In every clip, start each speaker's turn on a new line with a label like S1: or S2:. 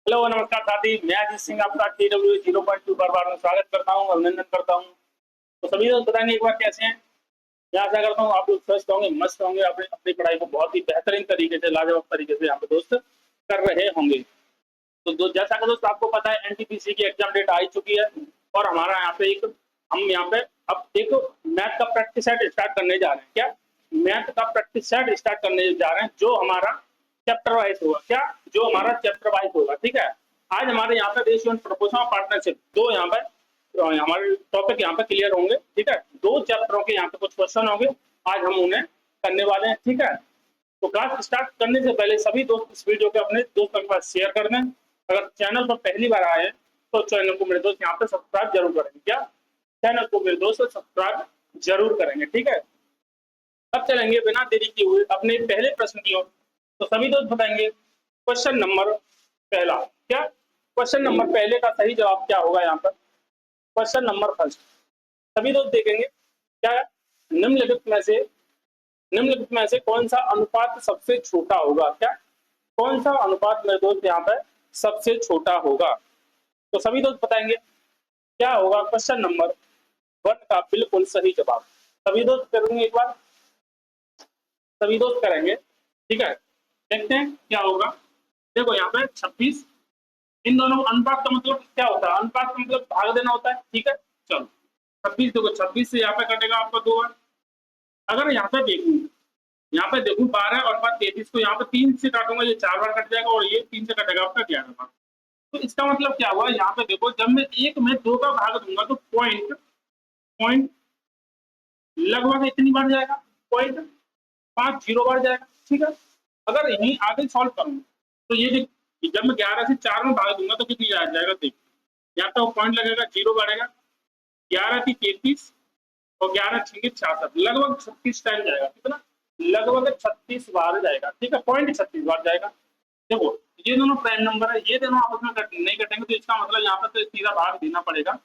S1: Hello नमस्कार साथी, मैं अजीत सिंह आपका TW 0.2 बार में स्वागत करता हूँ, अभिनंदन करता हूँ। तो सभी लोग बताएंगे एक बार कैसे हैं। मैं आशा करता हूँ आप लोग स्वस्थ होंगे, मस्त होंगे, अपने अपनी पढ़ाई को बहुत ही बेहतरीन तरीके से, लाजवाब तरीके से यहाँ पे दोस्त कर रहे होंगे। तो जैसा कि दोस्त आपको पता है NTPC की एग्जाम डेट आ चुकी है और हमारा यहाँ पे हम यहाँ पे अब एक मैथ का प्रैक्टिस सेट स्टार्ट करने जा रहे हैं। क्या मैथ का प्रैक्टिस सेट स्टार्ट करने जा रहे हैं जो हमारा चैप्टर वाइज होगा। क्या जो हमारा चैप्टर वाइज होगा, ठीक है। आज हमारे यहाँ पे ratio and proportion of partnership दो यहाँ पे हमारे टॉपिक यहाँ पे क्लियर होंगे, ठीक है। दो चैप्टरों के यहाँ पे कुछ क्वेश्चन होंगे, आज हम उन्हें करने वाले हैं, ठीक है। तो क्लास स्टार्ट करने से पहले सभी दोस्त इस वीडियो को अपने दोस्तों के पास शेयर कर दें। अगर चैनल पर पहली बार आए तो चैनल को मेरे दोस्त यहाँ पे सब्सक्राइब जरूर करेंगे। क्या चैनल को मेरे दोस्त सब्सक्राइब जरूर करेंगे, ठीक है। अब चलेंगे बिना देरी किए हुए अपने पहले प्रश्न की ओर। तो सभी दोस्त बताएंगे क्वेश्चन नंबर पहला। क्या क्वेश्चन नंबर पहले का सही जवाब क्या होगा यहाँ पर। क्वेश्चन नंबर फर्स्ट सभी दोस्त देखेंगे क्या है? निम्नलिखित में से कौन सा अनुपात सबसे छोटा होगा। क्या कौन सा अनुपात मेरे दोस्त यहाँ पे सबसे छोटा होगा। तो सभी दोस्त बताएंगे क्या होगा क्वेश्चन नंबर वन का बिल्कुल सही जवाब। सभी दोस्त करेंगे एक बार, सभी दोस्त करेंगे, ठीक है। देखते हैं क्या होगा। देखो यहाँ पे 26, इन दोनों अनुपात का मतलब क्या होता है। अनुपात का मतलब भाग देना होता है, ठीक है। चलो 26, देखो 26 से यहाँ पे कटेगा आपका 2 बार। अगर यहाँ पे देखूं 12 और बाद 33 को यहाँ पे 3 से काटूंगा, ये 4 बार कट जाएगा और ये 3 से कटेगा आपका 11 बार। तो इसका मतलब क्या हुआ, यहाँ पे देखो जब मैं एक में 2 का भाग दूंगा तो पॉइंट पॉइंट लगभग इतनी बार जाएगा, 0.50 बार जाएगा, ठीक है। अगर यहीं आगे सॉल्व करूँ तो ये जब मैं 11 से 4 में भाग दूंगा तो कितनी आ जाएगा। देखिए यहाँ पे पॉइंट लगेगा, 0 बढ़ेगा, 11 की 33 और 11 छीके 66, लगभग 36 टाइम जाएगा। कितना? लगभग 36 बार जाएगा, ठीक है। 36 बार जाएगा। देखो ये दोनों प्राइम नंबर है, ये दोनों आपस में नहीं कटेंगे तो इसका मतलब यहाँ पे तो सीधा भाग देना पड़ेगा।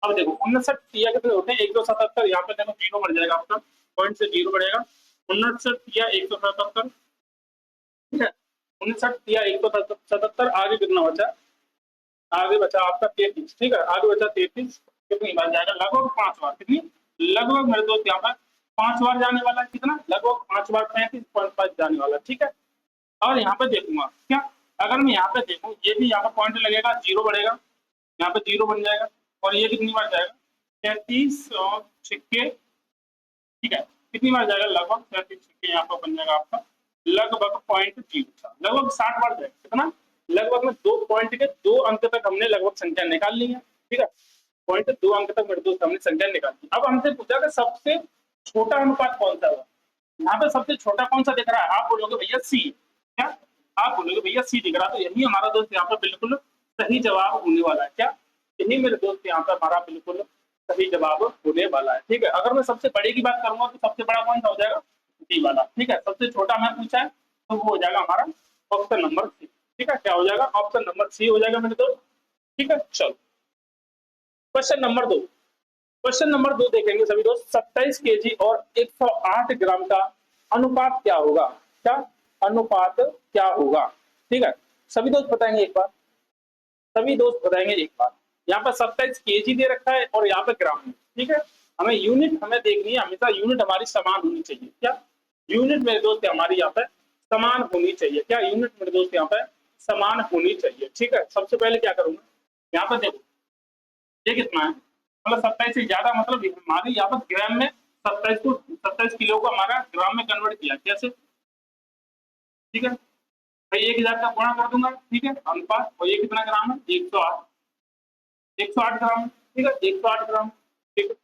S1: अब देखो 59 या कितने होते हैं, 177। यहाँ पे देखो 0 बढ़ जाएगा आपका, पॉइंट से 0 बढ़ेगा। 59 या 177, ठीक है। 59 या 177, आगे कितना बचा? आगे बचा आपका 33, ठीक है। आगे बचा 33, कितनी बार जाएगा? लगभग 5 बार। कितनी? लगभग मेरे दोस्त यहाँ पर 5 बार जाने वाला है। कितना? लगभग 5 बार, 35.5 जाने वाला, ठीक है। और यहाँ पे देखूंगा क्या, अगर मैं यहाँ पे देखूं, ये भी यहाँ पे पॉइंट लगेगा, 0 बढ़ेगा, यहाँ पे 0 बन जाएगा और ये कितनी बार जाएगा? 33 और छिक्के, ठीक है। कितनी बार जाएगा? लगभग 33 छिक्के यहाँ पर बन जाएगा आपका लगभग 0.0, लगभग 60 बार जाएगा। कितना? लगभग में 2 पॉइंट के 2 अंक तक हमने लगभग संख्या निकाल ली है, ठीक है। पॉइंट 2 अंक तक मेरे दोस्त हमने संख्या निकाल ली। अब हमसे पूछा कि सबसे छोटा अनुपात कौन सा होगा। यहाँ पे सबसे छोटा कौन सा दिख रहा है? आप बोलोगे भैया सी। क्या आप बोलोगे भैया सी दिख रहा है, तो यही हमारा दोस्त यहाँ पे बिल्कुल सही जवाब होने वाला है। क्या यही मेरे दोस्त यहाँ पे हमारा बिल्कुल सही जवाब होने वाला है, ठीक है। अगर मैं सबसे बड़े की बात करूंगा तो सबसे बड़ा कौन सा हो जाएगा? डी वाला, ठीक है। सबसे छोटा मैं पूछा है तो वो हो जाएगा हमारा ऑप्शन नंबर सी, ठीक है। क्या हो जाएगा? ऑप्शन नंबर सी हो जाएगा मेरे दोस्त, ठीक है। चलो क्वेश्चन नंबर 2। क्वेश्चन नंबर 2 देखेंगे सभी दोस्त। 27 केजी और 108 ग्राम का अनुपात क्या होगा। क्या अनुपात क्या होगा, ठीक है। सभी दोस्त बताएंगे एक बार, सभी दोस्त बताएंगे एक बार। यहाँ पर 27 केजी दे रखा है और यहाँ पे ग्राम में, ठीक है। हमें यूनिट हमें देखनी है, हमेशा यूनिट हमारी समान होनी चाहिए। क्या यूनिट मेरे दोस्त हमारी यहाँ पे समान होनी चाहिए। क्या यूनिट मेरे दोस्त यहाँ पे समान होनी चाहिए, ठीक है। सबसे पहले क्या करूंगा, यहाँ पर देखो ये कितना है, मतलब 27 से ज्यादा, मतलब हमारे यहाँ पर ग्राम में 27 किलो को हमारा ग्राम में कन्वर्ट किया। कैसे? ठीक है भाई, 1000 का गुणा कर दूंगा, ठीक है, अनुपात। और ये कितना ग्राम है? 108, 108 ग्राम, ठीक है, 108 ग्राम, ठीक है।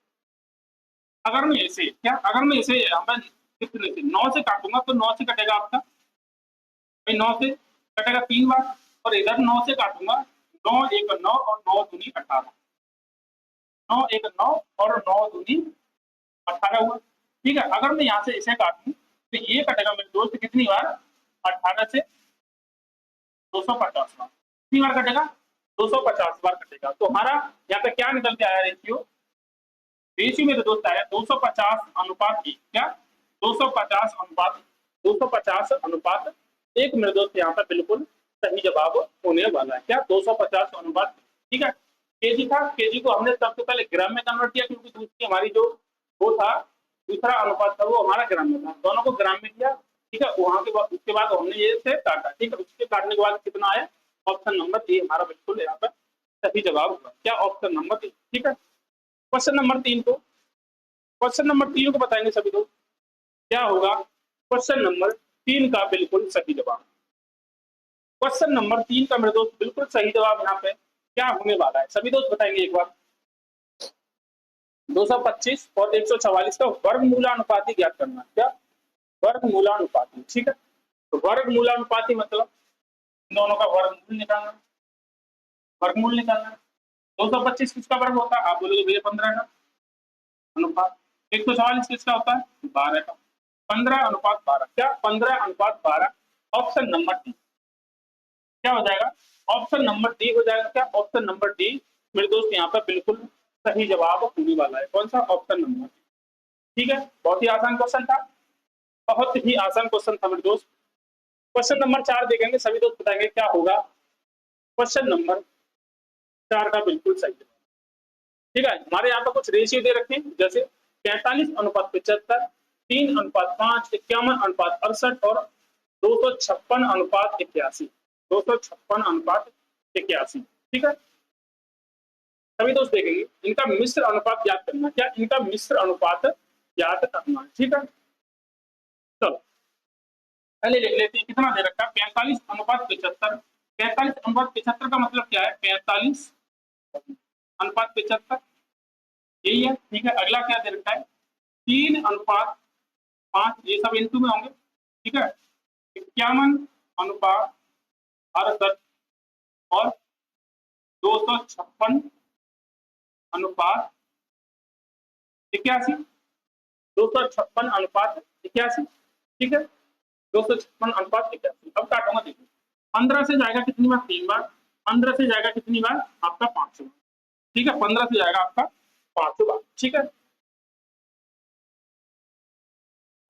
S1: अगर मैं इसे क्या, अगर मैं इसे यहाँ पर कितने से 9 से काटूंगा तो 9 से कटेगा आपका भाई, 9 से कटेगा 3 बार। और इधर 9 से काटूंगा, 9 एक 9 और 9 दूनी 18, 9 एक 9 और 9 दूनी 18 हुआ, ठीक है। अगर मैं यहाँ से इसे काटूं तो ये कटेगा मेरे दोस्त कितनी बार? 18 से 250 बार। कितनी बार कटेगा? 250 बार कटेगा। तो हमारा यहाँ पे क्या निकल के आया रेशियो? रेशियो मेरे दोस्त आया 250 अनुपात की। क्या 250 अनुपात 250 अनुपात एक मेरे दोस्त यहाँ पे बिल्कुल सही जवाब होने वाला है। क्या 250 अनुपात, ठीक है। केजी था, केजी को हमने सबसे पहले ग्राम में कन्वर्ट किया क्योंकि दूसरी हमारी जो वो था, दूसरा अनुपात था वो हमारा ग्राम में था, दोनों को ग्राम में किया, ठीक है। वहां के बाद उसके बाद हमने ये से काटा, ठीक है। उसके काटने के बाद कितना आया, ऑप्शन नंबर ए हमारा बिल्कुल यहाँ पर सही जवाब होगा। क्या ऑप्शन नंबर ए, ठीक है। क्वेश्चन नंबर 3 को, क्वेश्चन नंबर 3 को बताएंगे सभी लोग, क्या होगा क्वेश्चन नंबर 3 का बिल्कुल सही जवाब। क्वेश्चन नंबर 3 का मेरे दोस्त बिल्कुल सही जवाब यहाँ पे क्या होने वाला है, सभी दोस्त बताएंगे एक बार। 225 और 144 का वर्गमूलानुपाती ज्ञात करना। क्या वर्गमूलानुपाती, ठीक है। तो वर्गमूलानुपाती मतलब इन दोनों का वर्गमूल निकालना, वर्गमूल निकालना। 225 किसका वर्ग होता है, आप बोलोगे भैया 15 का अनुपात। 144 किसका होता है, 12 का। 15 अनुपात 12, क्या 15 अनुपात 12, ऑप्शन नंबर डी क्या हो जाएगा, ऑप्शन नंबर डी हो जाएगा। क्या ऑप्शन नंबर डी मेरे दोस्त यहाँ पर बिल्कुल सही जवाब होने वाला है। कौन सा, ऑप्शन नंबर, ठीक है। बहुत ही आसान क्वेश्चन था, बहुत ही आसान क्वेश्चन था मेरे दोस्त। क्वेश्चन नंबर 4 देखेंगे, सभी दोस्त बताएंगे क्या होगा क्वेश्चन नंबर 4 का बिल्कुल सही जवाब, ठीक है। हमारे यहाँ पर कुछ रेशियो दे रखे हैं, जैसे 45 अनुपात 75, 3 अनुपात 5, 51 अनुपात 68 और 256 अनुपात 81, 256 अनुपात 81, ठीक है। सभी दोस्त देखेंगे इनका मिश्र अनुपात ज्ञात करना। क्या इनका मिश्र अनुपात ज्ञात करना, ठीक है। चलो पहले लिख लेते हैं, कितना दे रखा है, 45 अनुपात 75। 45 अनुपात 75 का मतलब क्या है, 45 अनुपात 75, यही है, ठीक है। अगला क्या दे रखा है, 3 अनुपात 5, ये सब इंटू में होंगे, ठीक है। 51 अनुपात 68 और 256 अनुपात 81, 256 अनुपात 81, ठीक है। 256 अनुपात 81। अब काटूंगा, देखिए 15 से जाएगा कितनी बार, 3 बार। 15 से जाएगा कितनी बार, आपका 500 बार, ठीक है। 15 से जाएगा आपका 500 बार, ठीक है।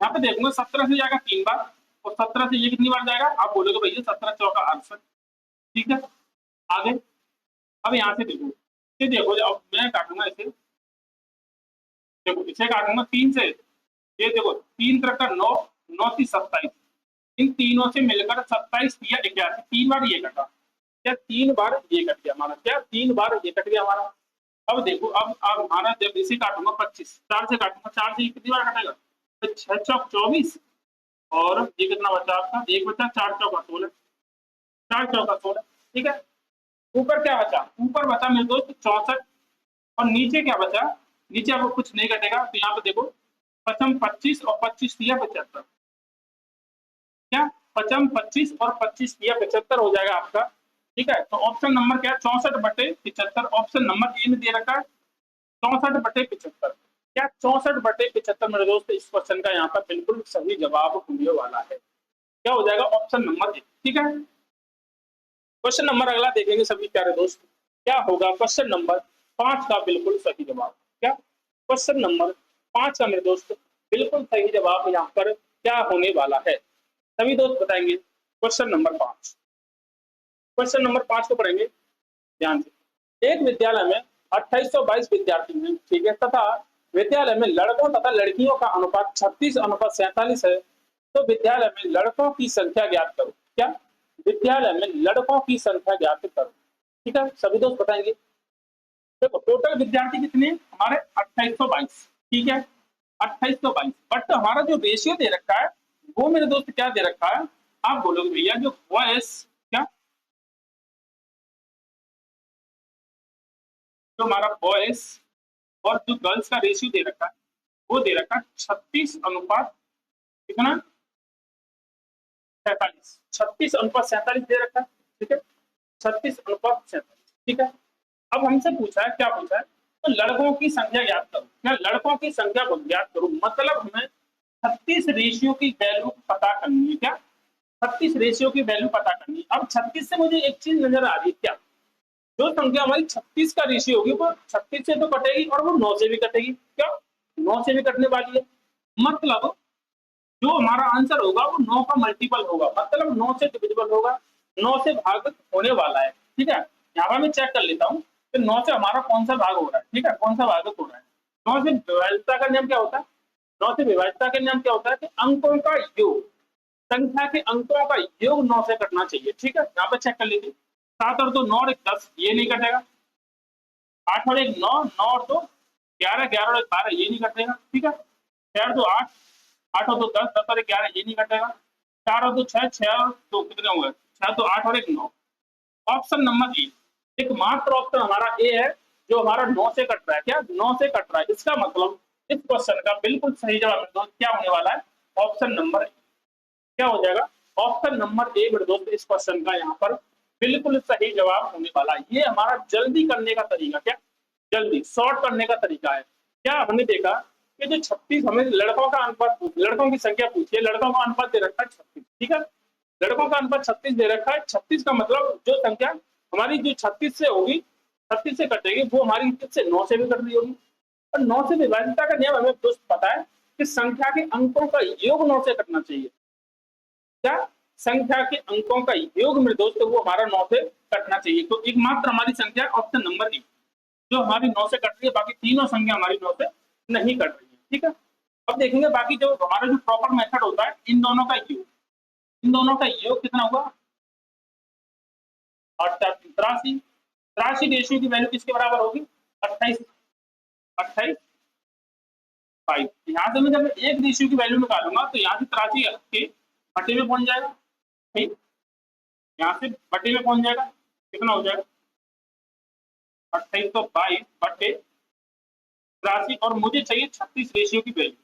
S1: यहाँ पे देखूंगा 17 से जाएगा 3 बार और 17 से ये कितनी बार जाएगा, आप बोलोगे भैया 17 चौका 68, ठीक है। आगे अब यहाँ से देखो, ये देखो अब मैं काटूंगा इसे, देखो इसे काटूंगा 3 से, ये देखो 3 त्रिक 9, 9 की 27, इन तीनों से मिलकर 27 या 81, 3 बार ये कटा, क्या 3 बार ये कट गया हमारा, क्या 3 बार ये कट गया हमारा। अब देखो अब हमारा जब इसे काटूंगा 25, 4 से काटूंगा, 4 से कितनी बार कटेगा, तो 6 चौक 24 और ये कितना बचा आपका, एक बचा, 4 चौका 16, 4 चौका 16, ठीक है। ऊपर क्या बचा, ऊपर बचा मेरे दोस्त 64 और नीचे क्या बचा, नीचे आपको कुछ नहीं कटेगा, तो यहाँ पे देखो पचम 25 और 25 दिया 75, क्या पचम 25 और 25 दिया 75 हो जाएगा आपका, ठीक है। तो ऑप्शन नंबर क्या है, 64/75, ऑप्शन नंबर ए में दे रखा है 64/75। क्या 64/75 मेरे दोस्त इस क्वेश्चन का यहाँ पर बिल्कुल सही जवाब होने वाला है। क्या हो जाएगा, ऑप्शन नंबर ए, ठीक है। क्वेश्चन नंबर अगला देखेंगे सभी प्यारे दोस्त, क्या होगा क्वेश्चन नंबर 5 का बिल्कुल सही जवाब। क्या क्वेश्चन नंबर 5 का मेरे दोस्त बिल्कुल सही जवाब यहाँ पर क्या होने वाला है, सभी दोस्त बताएंगे। क्वेश्चन नंबर 5, क्वेश्चन नंबर 5 को पढ़ेंगे ध्यान से। एक विद्यालय में 2822 विद्यार्थी हैं, ठीक है, तथा विद्यालय में लड़कों तथा लड़कियों का अनुपात 36:47 है, तो विद्यालय में लड़कों की संख्या ज्ञात करो। क्या विद्यालय में लड़कों की संख्या ज्ञात करो, ठीक है। सभी दोस्त बताएंगे। देखो टोटल विद्यार्थी कितने हमारे 2822, ठीक है, 2822, बट हमारा जो रेशियो दे रखा है वो मेरे दोस्त क्या दे रखा है, आप बोलोगे भैया जो बॉयज, क्या जो हमारा बॉयज और जो गर्ल्स का रेशियो दे रखा है वो दे रखा है 36 अनुपात कितना 47, 36 अनुपात 47 दे रखा है, ठीक है, 36 अनुपात 47, ठीक है। अब हमसे पूछा है, क्या पूछा है, तो लड़कों की संख्या ज्ञात करो। क्या लड़कों की संख्या को ज्ञात करो मतलब हमें 36 रेशियो की वैल्यू पता करनी है। क्या 36 रेशियो की वैल्यू पता करनी है। अब 36 से मुझे एक चीज नजर आ रही है, क्या जो संख्या हमारी 36 का रेशियो होगी वो 36 से तो कटेगी और वो 9 से भी कटेगी, क्या 9 से भी कटने वाली है, मतलब जो हमारा आंसर होगा वो 9 का मल्टीपल होगा, मतलब 9 से डिविजिबल होगा, 9 से भाग होने वाला है, ठीक है। यहाँ पर मैं चेक कर लेता हूँ कि 9 से हमारा कौन सा भाग हो रहा है, ठीक है, कौन सा भाग हो रहा है। 9 से विभाज्यता का नियम क्या होता है? 9 से विभाज्यता का नियम क्या होता है कि अंकों का योग, संख्या के अंकों का योग 9 से कटना चाहिए, ठीक है। यहाँ पे चेक कर लीजिए, 7 और 2 9 और 1 10, ये नहीं कटेगा। 8 और 1 9, 9 और 2 11, 11 और 1 12, ये नहीं कटेगा, ठीक है। 6 और 2 8, 8 और 2 10, 10 और 1 11, ये नहीं कटेगा। 4 और 2 6, 6 और 2 कितने हुए? 6 तो 8 और 1 9। ऑप्शन नंबर ए, एकमात्र ऑप्शन हमारा ए है जो हमारा 9 से कट रहा है। क्या 9 से कट रहा है? इसका मतलब इस क्वेश्चन का बिल्कुल सही जवाब मेरे दोस्त क्या होने वाला है? Option number A. क्या हो जाएगा? ऑप्शन नंबर ए मेरे दोस्त इस क्वेश्चन का यहाँ पर बिल्कुल सही जवाब होने वाला है। ये हमारा जल्दी करने का तरीका, क्या जल्दी शॉर्ट करने का तरीका है। क्या हमने देखा कि जो 36, हमें लड़कों का अनुपात, लड़कों की संख्या पूछी है, लड़कों का अनुपात दे रखा है 36, ठीक है। लड़कों का अनुपात 36 दे रखा है। 36 का मतलब जो संख्या हमारी जो 36 से होगी, 36 से कटेगी, वो हमारी किससे? 9 से भी कट रही होगी। और 9 से विभाज्यता का नियम हमें दोस्त पता है कि संख्या के अंकों का योग 9 से कटना चाहिए। क्या संख्या के अंकों का योग मेरे दोस्त वो हमारा 9 से कटना चाहिए। तो एकमात्र हमारी संख्या ऑप्शन नंबर ए जो हमारी 9 से कट रही है, बाकी तीनों संख्या हमारी 9 से नहीं कट रही है, ठीक है। अब देखेंगे बाकी जो हमारा जो प्रॉपर मेथड होता है, इन दोनों का योग, इन दोनों का योग कितना होगा? 83, 83 रेशियो की वैल्यू किसके बराबर होगी? 28, 28 5। यहाँ से मैं जब एक रेशियो की वैल्यू निकालूंगा तो यहाँ से 83 के बटे में पहुंच जाएगा, ठीक। यहाँ से बटे में पहुंच जाएगा, कितना हो जाएगा? 2822 बटे 83, और मुझे चाहिए 36 रेशियो की वैल्यू।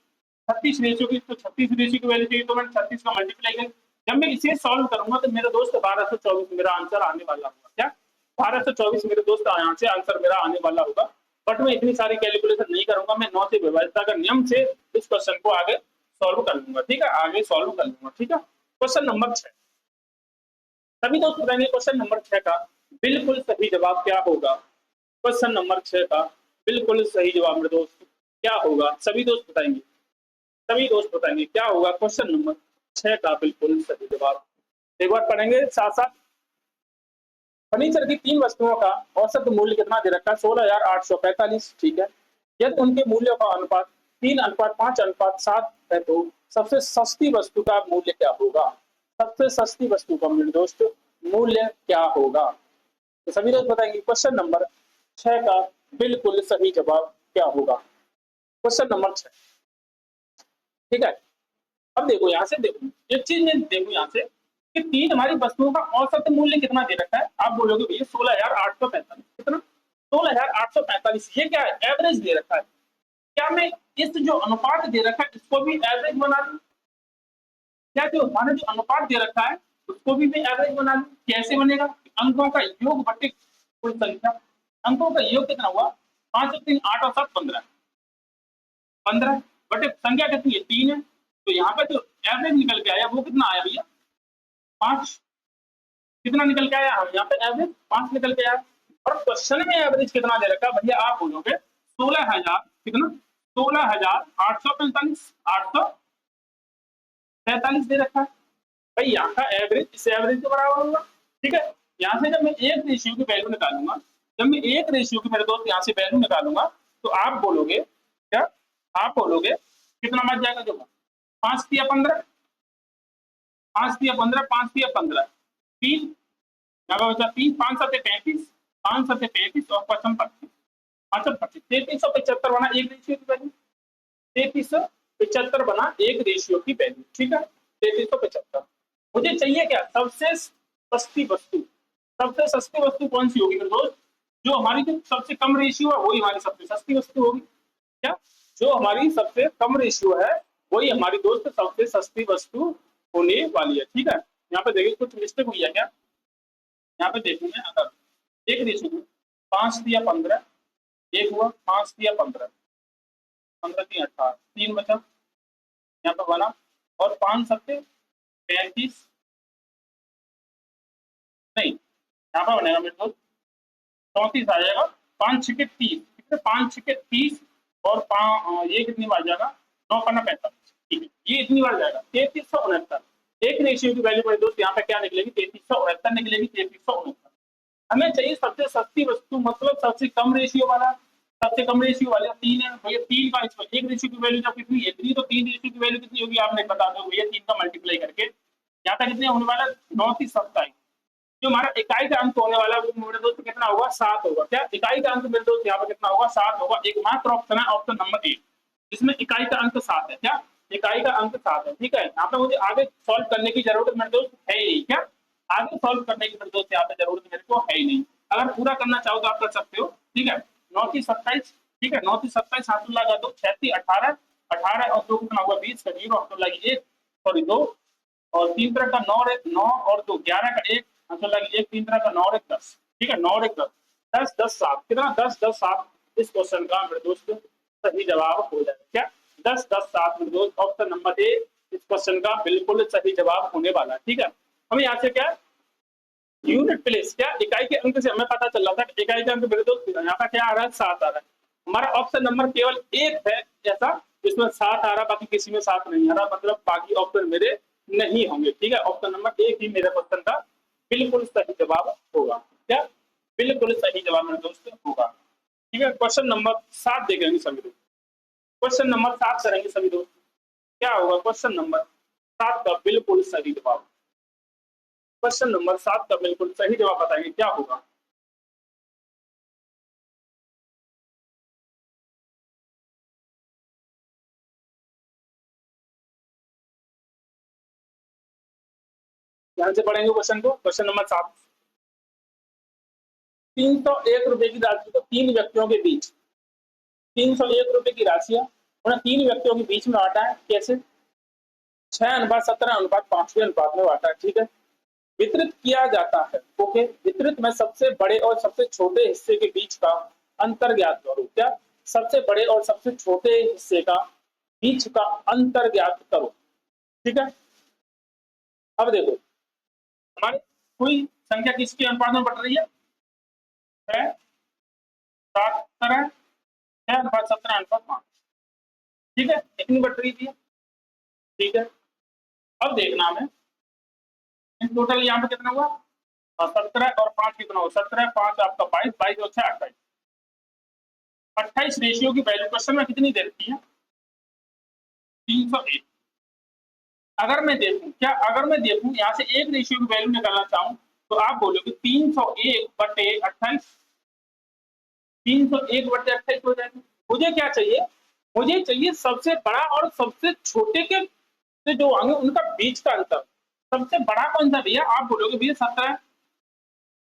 S1: 36 रेशियो की, तो 36 रेशियो की वैल्यू चाहिए तो मैं 36 का मल्टीप्लाई कर, जब मैं इसे सॉल्व करूंगा तो मेरे दोस्त 1224 मेरा आंसर आने वाला होगा। क्या 1224 मेरे दोस्त यहाँ से आंसर मेरा आने वाला होगा। बट मैं इतनी सारी कैलकुलेशन नहीं करूंगा, मैं 9 से विभाज्यता का नियम से इस क्वेश्चन को आगे सॉल्व कर लूंगा, ठीक है, आगे सॉल्व कर लूंगा, ठीक है। क्वेश्चन नंबर 6, सभी दोस्त बताएंगे क्वेश्चन नंबर 6 का बिल्कुल सही जवाब क्या होगा। क्वेश्चन नंबर 6 का बिल्कुल सही जवाब मेरे दोस्त क्या होगा? सभी दोस्त बताएंगे, सभी दोस्त बताएंगे क्या होगा क्वेश्चन नंबर 6 का बिल्कुल सही जवाब। एक बार पढ़ेंगे साथ साथ। फर्नीचर की 3 वस्तुओं का औसत मूल्य कितना दे रखा है? 16,845, ठीक है। यदि उनके मूल्यों का अनुपात 3:5:7 है तो सबसे सस्ती वस्तु का मूल्य क्या होगा? सबसे सस्ती वस्तु का मूल्य दोस्त मूल्य क्या होगा? तो सभी दोस्त बताएंगे क्वेश्चन नंबर 6 का बिल्कुल सही जवाब क्या होगा। क्वेश्चन नंबर 6, ठीक है। अब देखो यहाँ से, देखो एक चीज में देखो यहाँ से कि 3 हमारी वस्तुओं का औसत मूल्य कितना दे रखा है? आप बोलोगे भैया 16,845, कितना? 16,845, ये क्या है? एवरेज दे रखा है। क्या मैं इस जो अनुपात दे रखा है इसको भी एवरेज बना लूं? क्या जो हमारा जो अनुपात दे रखा है उसको भी मैं एवरेज बना लूं? कैसे बनेगा? अंकों का योग बटे कुल संख्या। अंकों का योग कितना हुआ? 5 और 3 8 और 7 15, 15 बटे संख्या कितनी है? 3 है। तो यहाँ पे जो एवरेज निकल के आया वो कितना आया भैया? 5। कितना निकल के आया? हम यहाँ पे एवरेज 5 निकल के आया। और क्वेश्चन में एवरेज कितना दे रखा भैया? आप बोलोगे 16,000, कितना? 16,845, 843 दे रखा है भाई। यहाँ का एवरेज इस एवरेज के बराबर होगा, ठीक है। यहाँ से जब मैं एक रेशियो की वैल्यू निकालूंगा, जब मैं एक रेशियो की मेरे दोस्त यहाँ से वैल्यू निकालूंगा तो आप बोलोगे क्या? आप बोलोगे कितना बच जाएगा? जो 5 दिया 15, 5 दिया 15, 5 दिया 15, 3 यहाँ पे बचा 3, 5 7 35, 5 7 35 और 55 25, 55 25, 3375 बना एक रेशियो की वैल्यू। 3375 बना एक रेशियो की वैल्यू, ठीक है। 3375 मुझे चाहिए क्या? सबसे सस्ती वस्तु। सबसे सस्ती वस्तु कौन सी होगी मेरे दोस्त? जो हमारी जो सबसे कम रेशियो है वही हमारी सबसे सस्ती वस्तु होगी। क्या जो हमारी सबसे कम रेशियो है वही हमारी दोस्त सबसे सस्ती वस्तु होने वाली है, ठीक है। यहाँ पे देखिए कुछ मिस्टेक हुई है क्या? यहाँ पे देखेंगे, अगर एक रेशियो में 5 दिया 15, एक हुआ 5 दिया 15, 15 3 18, 3 बचा यहाँ पे बना, और 5 7 35, नहीं यहाँ पे बनेगा मेरे दोस्त 34 आ जाएगा। 5 6 30, कितने? 5 6 30 और ये कितनी बार जाएगा? 9 5 45, ठीक है। ये इतनी बार जाएगा 3369, एक रेशियो की वैल्यू मेरे दोस्त यहाँ पे क्या निकलेगी, 3369 निकलेगी, 3369। हमें चाहिए सबसे सस्ती वस्तु, मतलब सबसे कम रेशियो वाला। सबसे कम रेशियो वाला 3 है भैया, 3 का इसमें एक रेशियो की वैल्यू जब कितनी है 3, तो 3 रेशियो की वैल्यू कितनी होगी आपने बता दो भैया, 3 का मल्टीप्लाई करके यहाँ पे कितने होने वाला 9 की 27। जो हमारा इकाई का अंक होने वाला वो मेरे दोस्त कितना होगा 7 होगा। क्या इकाई का अंक मेरे दोस्त यहाँ पे कितना होगा 7 होगा। एकमात्र ऑप्शन है ऑप्शन नंबर 1, जिसमें इकाई का अंक 7 है। क्या इकाई का अंक 7 है, ठीक है। यहाँ पे मुझे आगे सॉल्व करने की जरूरत मेरे दोस्त है ही नहीं। क्या आगे सॉल्व करने की मेरे दोस्त यहाँ पे जरूरत मेरे को है ही नहीं। अगर पूरा करना चाहो तो आप कर सकते हो, ठीक है। 9 की 27, ठीक है। 9 की 27 हाथ लगा दो, 36 18, 18 और 2 कितना होगा 20 का 0 हाथ लगी 1 सॉरी 2, और 3 तरह का 9 9 और 2 11 का 1 आंसर लगी 1, 3 तरह का 9 और 1 10, ठीक है। 9 और 1 10, 10 10 7 कितना 10 10 7 इस क्वेश्चन का मेरे दोस्त सही जवाब हो जाएगा। क्या 10 10 7 मेरे दोस्त ऑप्शन नंबर ए इस क्वेश्चन का बिल्कुल सही जवाब होने वाला है, ठीक है। हमें यहाँ से क्या यूनिट प्लेस, क्या इकाई के अंक से हमें पता चल रहा था कि इकाई का अंक मेरे दोस्त यहाँ का क्या आ रहा है 7 आ रहा है। हमारा ऑप्शन नंबर केवल एक है ऐसा जिसमें 7 आ रहा, बाकी किसी में 7 नहीं आ रहा, मतलब बाकी ऑप्शन मेरे नहीं होंगे, ठीक है। ऑप्शन नंबर एक ही मेरे क्वेश्चन का बिल्कुल सही जवाब होगा। क्या बिल्कुल सही जवाब मेरे दोस्त होगा, ठीक है। क्वेश्चन नंबर 7 देखेंगे सभी दोस्त। क्वेश्चन नंबर 7 करेंगे सभी दोस्त। क्या होगा क्वेश्चन नंबर 7 का बिल्कुल सही जवाब। क्वेश्चन नंबर 7 का बिल्कुल सही जवाब बताएंगे क्या होगा। ध्यान से पढ़ेंगे क्वेश्चन को। क्वेश्चन नंबर 7, 301 रुपए की राशि को 3 व्यक्तियों के बीच, 301 रुपए की राशि है उन्हें 3 व्यक्तियों के बीच में बांटा है। कैसे? 6:17:5 अनुपात में बांटा है, ठीक है। वितरित किया जाता है, ओके। वितरित में सबसे बड़े और सबसे छोटे हिस्से के बीच का अंतर ज्ञात करो। क्या सबसे बड़े और सबसे छोटे हिस्से का बीच का अंतर ज्ञात करो, ठीक है। अब देखो हमारी कोई संख्या किसके अनुपात में बढ़ रही है, 6:17 6:17:5, ठीक है। इतनी बढ़ रही थी, ठीक है। अब देखना हमें इन टोटल यहाँ पे कितना हुआ, 17 और 5 कितना हुआ, 17 5 आपका 22, 22 और 6 28, 28 रेशियो की वैल्यू क्वेश्चन में कितनी दे रखी है 301। अगर मैं देखूं, क्या अगर मैं देखूं यहाँ से एक रेशियो की वैल्यू निकालना चाहूं तो आप बोलोगे 301/28, 301/28 हो जाएगा। मुझे क्या चाहिए, मुझे चाहिए सबसे बड़ा और सबसे छोटे के से जो होंगे उनका बीच का अंतर। सबसे बड़ा कौन सा भैया, आप बोलोगे भैया 17,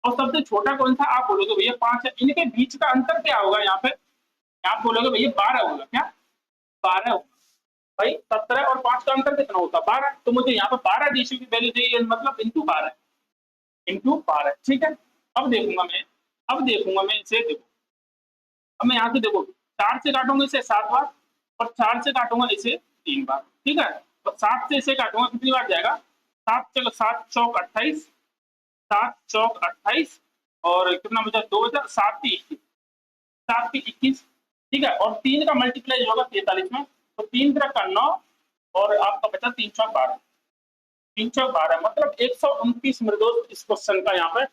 S1: और सबसे छोटा कौन सा, आप बोलोगे भैया 5 है। इनके बीच का अंतर क्या होगा यहाँ पे, आप बोलोगे भैया 12 होगा। क्या 12 होगा भाई, 17 और 5 का अंतर कितना होता है 12, तो मुझे यहाँ पे 12 रेशियो की वैल्यू चाहिए, मतलब इंटू 12, ठीक है। अब देखूंगा मैं, अब देखूंगा मैं इसे, देखो अब मैं यहाँ से देखो 4 से काटूंगा इसे 7 बार, और 4 से काटूंगा इसे 3 बार, ठीक है। तो 7 से इसे काटूंगा कितनी बार जाएगा, 7 चलो 7 चौक 28, 7 चौक 28, और कितना बचा 2 बचा, 7 की 21, 7 की 21, ठीक है। और 3 का मल्टीप्लाई होगा 43 में, तो 3 तरह का 9, और आपका बचा 3 चौक 12, 3 चौक 12, मतलब 129 मेरे दोस्त इस क्वेश्चन का यहाँ पे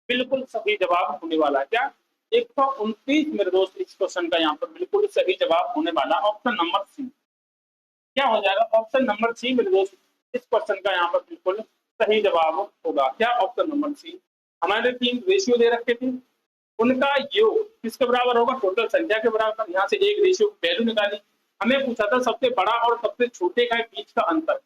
S1: बिल्कुल सही जवाब होने वाला है। क्या 129 मेरे दोस्त इस क्वेश्चन का यहाँ पर बिल्कुल सही जवाब होने वाला, ऑप्शन नंबर सी। क्या हो जाएगा, ऑप्शन नंबर सी मेरे दोस्त इस क्वेश्चन का यहाँ पर बिल्कुल सही जवाब होगा। क्या ऑप्शन नंबर सी। हमारे 3 रेशियो दे रखे थे, उनका योग किसके बराबर होगा, टोटल संख्या के बराबर। यहाँ से एक रेशियो की वैल्यू निकाली। हमें पूछा था सबसे बड़ा और सबसे छोटे का बीच का अंतर।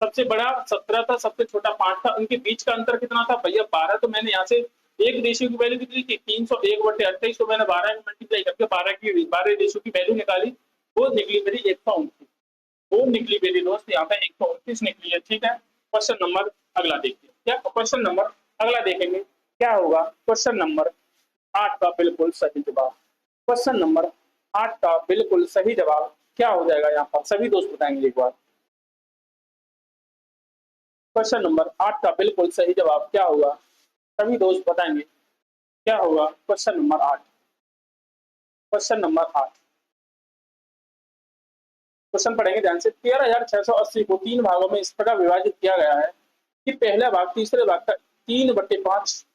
S1: सबसे बड़ा 17 था, सबसे छोटा 5 था, उनके बीच का अंतर कितना था भैया 12। तो मैंने यहाँ से एक रेशियो की वैल्यू कितनी थी 301/28, तो मैंने 12 में मल्टीप्लाई करके 12 रेशियो की वैल्यू निकाली, वो निकली मेरी 129, वो निकली मेरी दोस्त यहाँ पे 129 निकली है, ठीक है। क्वेश्चन नंबर अगला देखिए, क्या क्वेश्चन नंबर अगला देखेंगे क्या होगा। क्वेश्चन नंबर 8 का बिल्कुल सही जवाब, क्वेश्चन नंबर 8 का बिल्कुल सही जवाब क्या हो जाएगा यहाँ पर, सभी दोस्त बताएंगे एक बार। क्वेश्चन नंबर 8 का बिल्कुल सही जवाब क्या होगा, सभी दोस्त बताएंगे क्या होगा। Question number 8, question number 8, question पढ़ेंगे ध्यान से। 13,680 को 3 भागों में इस प्रकार विभाजित किया गया है कि पहला भाग तीसरे भाग का 3/5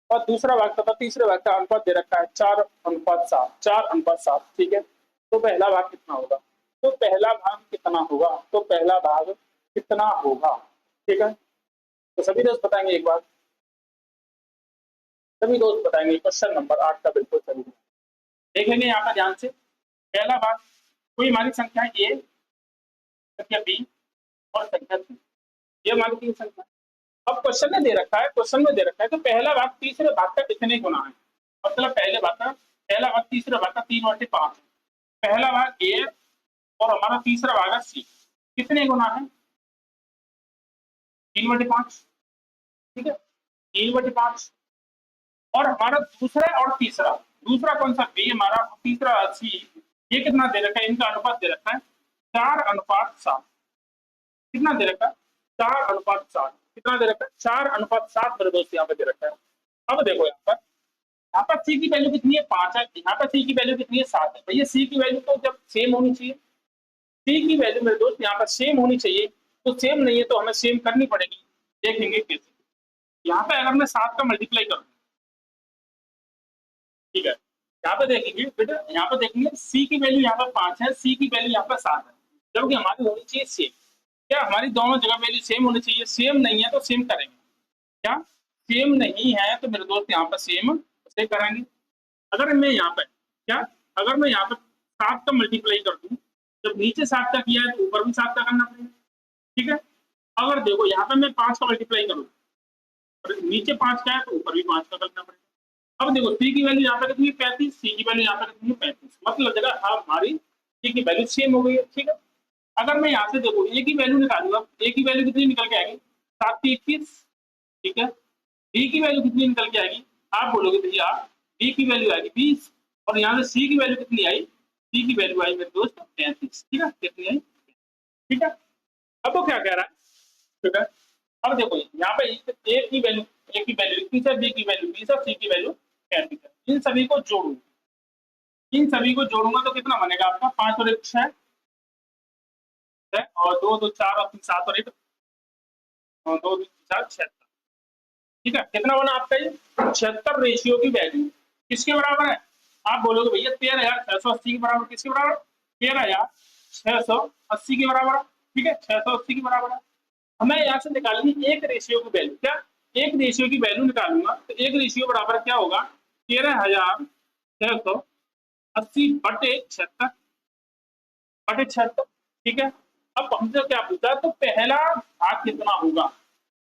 S1: और दूसरा भाग तथा तीसरे भाग का अनुपात दे रखा है 4:7, 4:7, ठीक है। तो पहला भाग कितना होगा? तो पहला भाग कितना होगा? तो पहला भाग कितना होगा? ठीक है, तो सभी दोस्त बताएंगे एक बार, सभी दोस्त बताएंगे क्वेश्चन नंबर 8 का बिल्कुल सही। देखेंगे यहाँ पर ध्यान से, पहला भाग कोई हमारी संख्या ए, संख्या बी और संख्या सी, ये हमारी 3 संख्या। अब क्वेश्चन में दे रखा है, क्वेश्चन में दे रखा है तो पहला भाग तीसरे भाग का कितने गुना है, मतलब पहला भाग तीसरे भाग का 3/5 है। पहला भाग ए और हमारा तीसरा भाग है सी, कितने गुना है? 3/5, ठीक है, 3/5। और हमारा दूसरा और तीसरा, दूसरा कौन सा? बी हमारा, तीसरा सी, ये कितना दे रखा है? इनका अनुपात दे रखा है 4:7। कितना दे रखा है? 4:7। कितना दे रखा है? 4:7 मेरे दोस्त यहाँ पे दे रखा है। अब देखो यहाँ पर सी की वैल्यू कितनी है? 5 है। यहाँ पर सी की वैल्यू कितनी है? 7 है। भैया सी की वैल्यू तो जब सेम होनी चाहिए, सी की वैल्यू मेरे दोस्त यहाँ पर सेम होनी चाहिए, तो सेम नहीं है तो हमें सेम करनी पड़ेगी। देखेंगे कैसे। यहाँ पे अगर मैं 7 का मल्टीप्लाई करूँ, ठीक है, यहाँ पे देखेंगे बेटा, यहाँ पे देखेंगे सी की वैल्यू यहाँ पर 5 है, सी की वैल्यू यहाँ पर 7 है, जबकि हमारी होनी चाहिए सेम। क्या हमारी दोनों जगह वैल्यू सेम होनी चाहिए? सेम नहीं है तो सेम करेंगे। क्या सेम नहीं है तो मेरे दोस्त यहाँ पर सेम से करेंगे। अगर मैं यहाँ पर क्या, अगर मैं यहाँ पर 7 का मल्टीप्लाई कर दूं, जब नीचे 7 का किया है तो ऊपर भी 7 का करना पड़ेगा, ठीक है। अगर देखो यहाँ पे मैं 5 का मल्टीप्लाई करूँ और नीचे 5 का है तो ऊपर भी 5 का करना पड़ेगा। अब देखो सी की वैल्यू यहाँ पे कितनी है? 35, सी की वैल्यू यहाँ पे कितनी है? 35, मतलब जगह हमारी सी की वैल्यू सेम हो गई है, ठीक है। अगर मैं यहाँ से देखो ए की वैल्यू निकालूंगा, ए की वैल्यू कितनी निकल के आएगी? 7×21, ठीक है। डी की वैल्यू कितनी निकल के आएगी? आप बोलोगे भैया डी की वैल्यू आएगी 20, और यहाँ से सी की वैल्यू कितनी आई? सी की वैल्यू आई मेरे दोस्त 33, ठीक है, कितनी आई? ठीक है। अब वो क्या कह रहा है, ठीक है। अब देखो यहाँ पे ए की वैल्यू, ए की वैल्यू 21 है, बी की वैल्यू 20 है, सी की वैल्यू 33 है। इन सभी को जोड़ूंगा, इन सभी को जोड़ूंगा तो कितना बनेगा आपका? 5 और 1 6 और 2 2 4 और 3 7 और 1 2 2 4 6, ठीक है। कितना बना आपका? ये 76 रेशियो की वैल्यू किसके बराबर है? आप बोलोगे भैया 13,680 के बराबर। किसके बराबर? 13,680 के बराबर, ठीक है, 680 के बराबर है। हमें यहाँ से निकालनी एक रेशियो की वैल्यू। क्या? एक रेशियो की वैल्यू निकालूंगा तो एक रेशियो बराबर क्या होगा? 13,680/76, ठीक है। अब हमसे क्या पूछा? तो पहला भाग कितना होगा?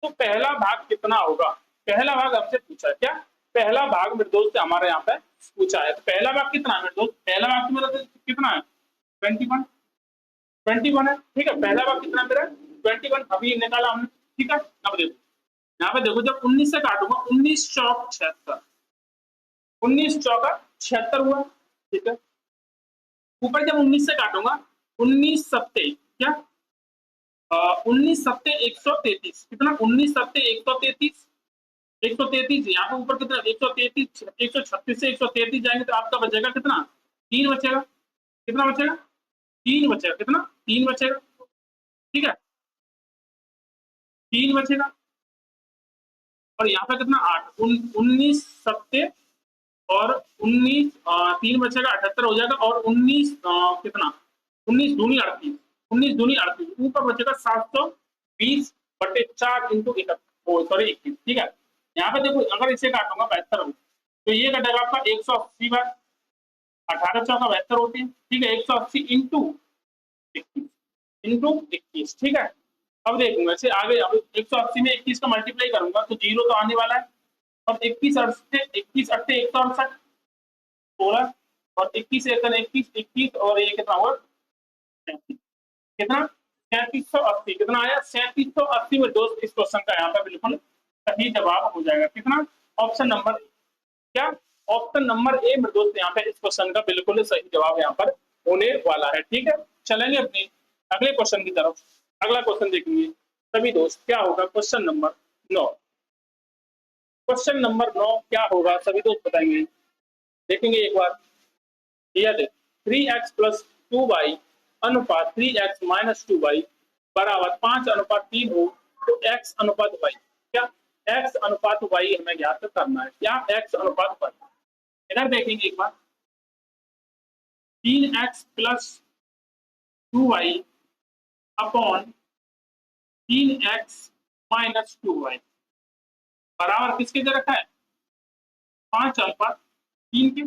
S1: तो पहला भाग कितना होगा? पहला भाग हमसे पूछा। क्या पहला भाग मेरे दोस्त हमारे यहाँ पे पूछा है? तो पहला भाग कितना है मेरे दोस्त? पहला भाग तो मेरा कितना है? 21, 21 है, ठीक है। पहला भाग कितना मेरा? 21 अभी निकाला हमने, ठीक है। अब देखो यहाँ पे देखो, जब 19 से काटूंगा, 19 चौक 76, 19 चौका 76 हुआ, ठीक है। ऊपर जब 19 से काटूंगा, 19 सत्ते क्या, 19 सत्ते 133, कितना? 19 सत्ते 133, 133 यहाँ पे ऊपर कितना? 133, 136 से 133 जाएंगे तो आपका बचेगा कितना? 3 बचेगा। कितना बचेगा? 3 बचेगा। कितना? 3 बचेगा, ठीक है, 3 बचेगा। और यहाँ पे कितना? 8, 19 सत्ते और 19 3 बचेगा, 78 हो जाएगा। और 19 कितना? 19 दूनी 38, 19 दूनी 38, ऊपर बचेगा 720/4 इंटू 21, ठीक है। यहाँ पे देखो अगर इसे काटूंगा 72, तो ये कटेगा आपका 180 बार 18 चौका 72 होती है, ठीक है। 180 इंटू 21, ठीक है। अब देखूंगा इसे आगे, अब 180 में 21 का मल्टीप्लाई करूंगा तो 0 तो आने वाला है। और 21 अट्ठे 168, 16 और 21 एकन 21, 21 और ये कितना हुआ? 37, कितना? 3780। कितना आया? 3780 में दोस्त इस क्वेश्चन का यहाँ पे बिल्कुल सही जवाब हो जाएगा। कितना? ऑप्शन नंबर क्या? ऑप्शन नंबर ए मेरे दोस्त यहाँ पे इस क्वेश्चन का बिल्कुल सही जवाब यहाँ पर होने वाला है, ठीक है। चलेंगे अपने अगले क्वेश्चन की तरफ। अगला क्वेश्चन देखेंगे सभी दोस्त, क्या होगा? Question number 9। क्वेश्चन नंबर 9 क्या होगा सभी दोस्त बताएंगे? देखेंगे एक बार। यह देख 3x + 2y अनुपात 3x - 2y बराबर 5:3 हो तो x अनुपात y, क्या x अनुपात y हमें ज्ञात करना है, क्या x अनुपात y। इधर देखेंगे एक बार, 3x plus 2y upon 3x minus 2y बराबर किसके दे रखा है, 5:3 के,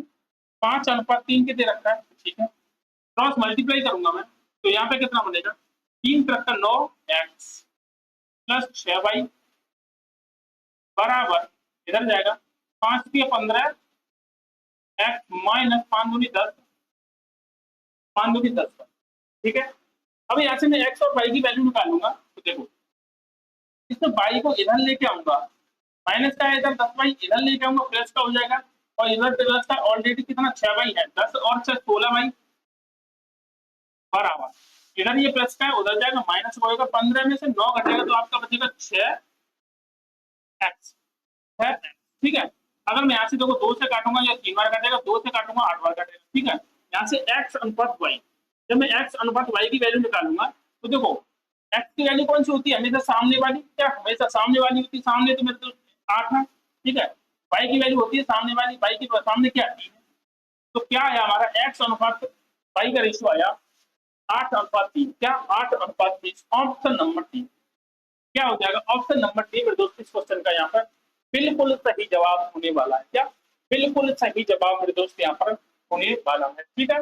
S1: 5:3 के दे रखा है, ठीक है। क्रॉस मल्टीप्लाई करूंगा मैं, तो यहाँ पे कितना बनेगा, 3×9x प्लस 6y बराबर इधर जाएगा 5×15 x माइनस 5×10, 5×10, ठीक है। अब यहाँ से मैं x और y की वैल्यू निकालूंगा, तो देखो इसमें y को इधर लेके आऊंगा, माइनस का है इधर 10y, इधर लेके आऊंगा प्लस का हो जाएगा, और इधर प्लस का ऑलरेडी कितना 6y है, 10 और 6 16y बराबर इधर ये प्लस का है उधर जाएगा माइनस का होगा, 15 में से 9 घटेगा तो आपका बचेगा 6x, ठीक है। अगर मैं यहाँ से देखो 2 से काटूंगा या 3 बार काटेगा, 2 से काटूंगा 8 बार काटेगा, ठीक है। यहाँ से x अनुपात y, जब मैं x अनुपात y की वैल्यू निकालूंगा तो देखो x की वैल्यू कौन सी होती है, हमेशा सामने वाली, क्या हमेशा सामने वाली होती है, सामने तो मेरे तो 8 है, ठीक है। y की वैल्यू होती है सामने वाली, y की सामने क्या 3 है, तो क्या आया हमारा x अनुपात y का रेशियो आया 8:3, क्या 8:3, ऑप्शन नंबर 3 क्या हो जाएगा, ऑप्शन नंबर 3 मेरे दोस्त इस क्वेश्चन का यहाँ पर बिल्कुल सही जवाब होने वाला है, क्या बिल्कुल सही जवाब मेरे दोस्त यहाँ पर होने वाला है, ठीक है।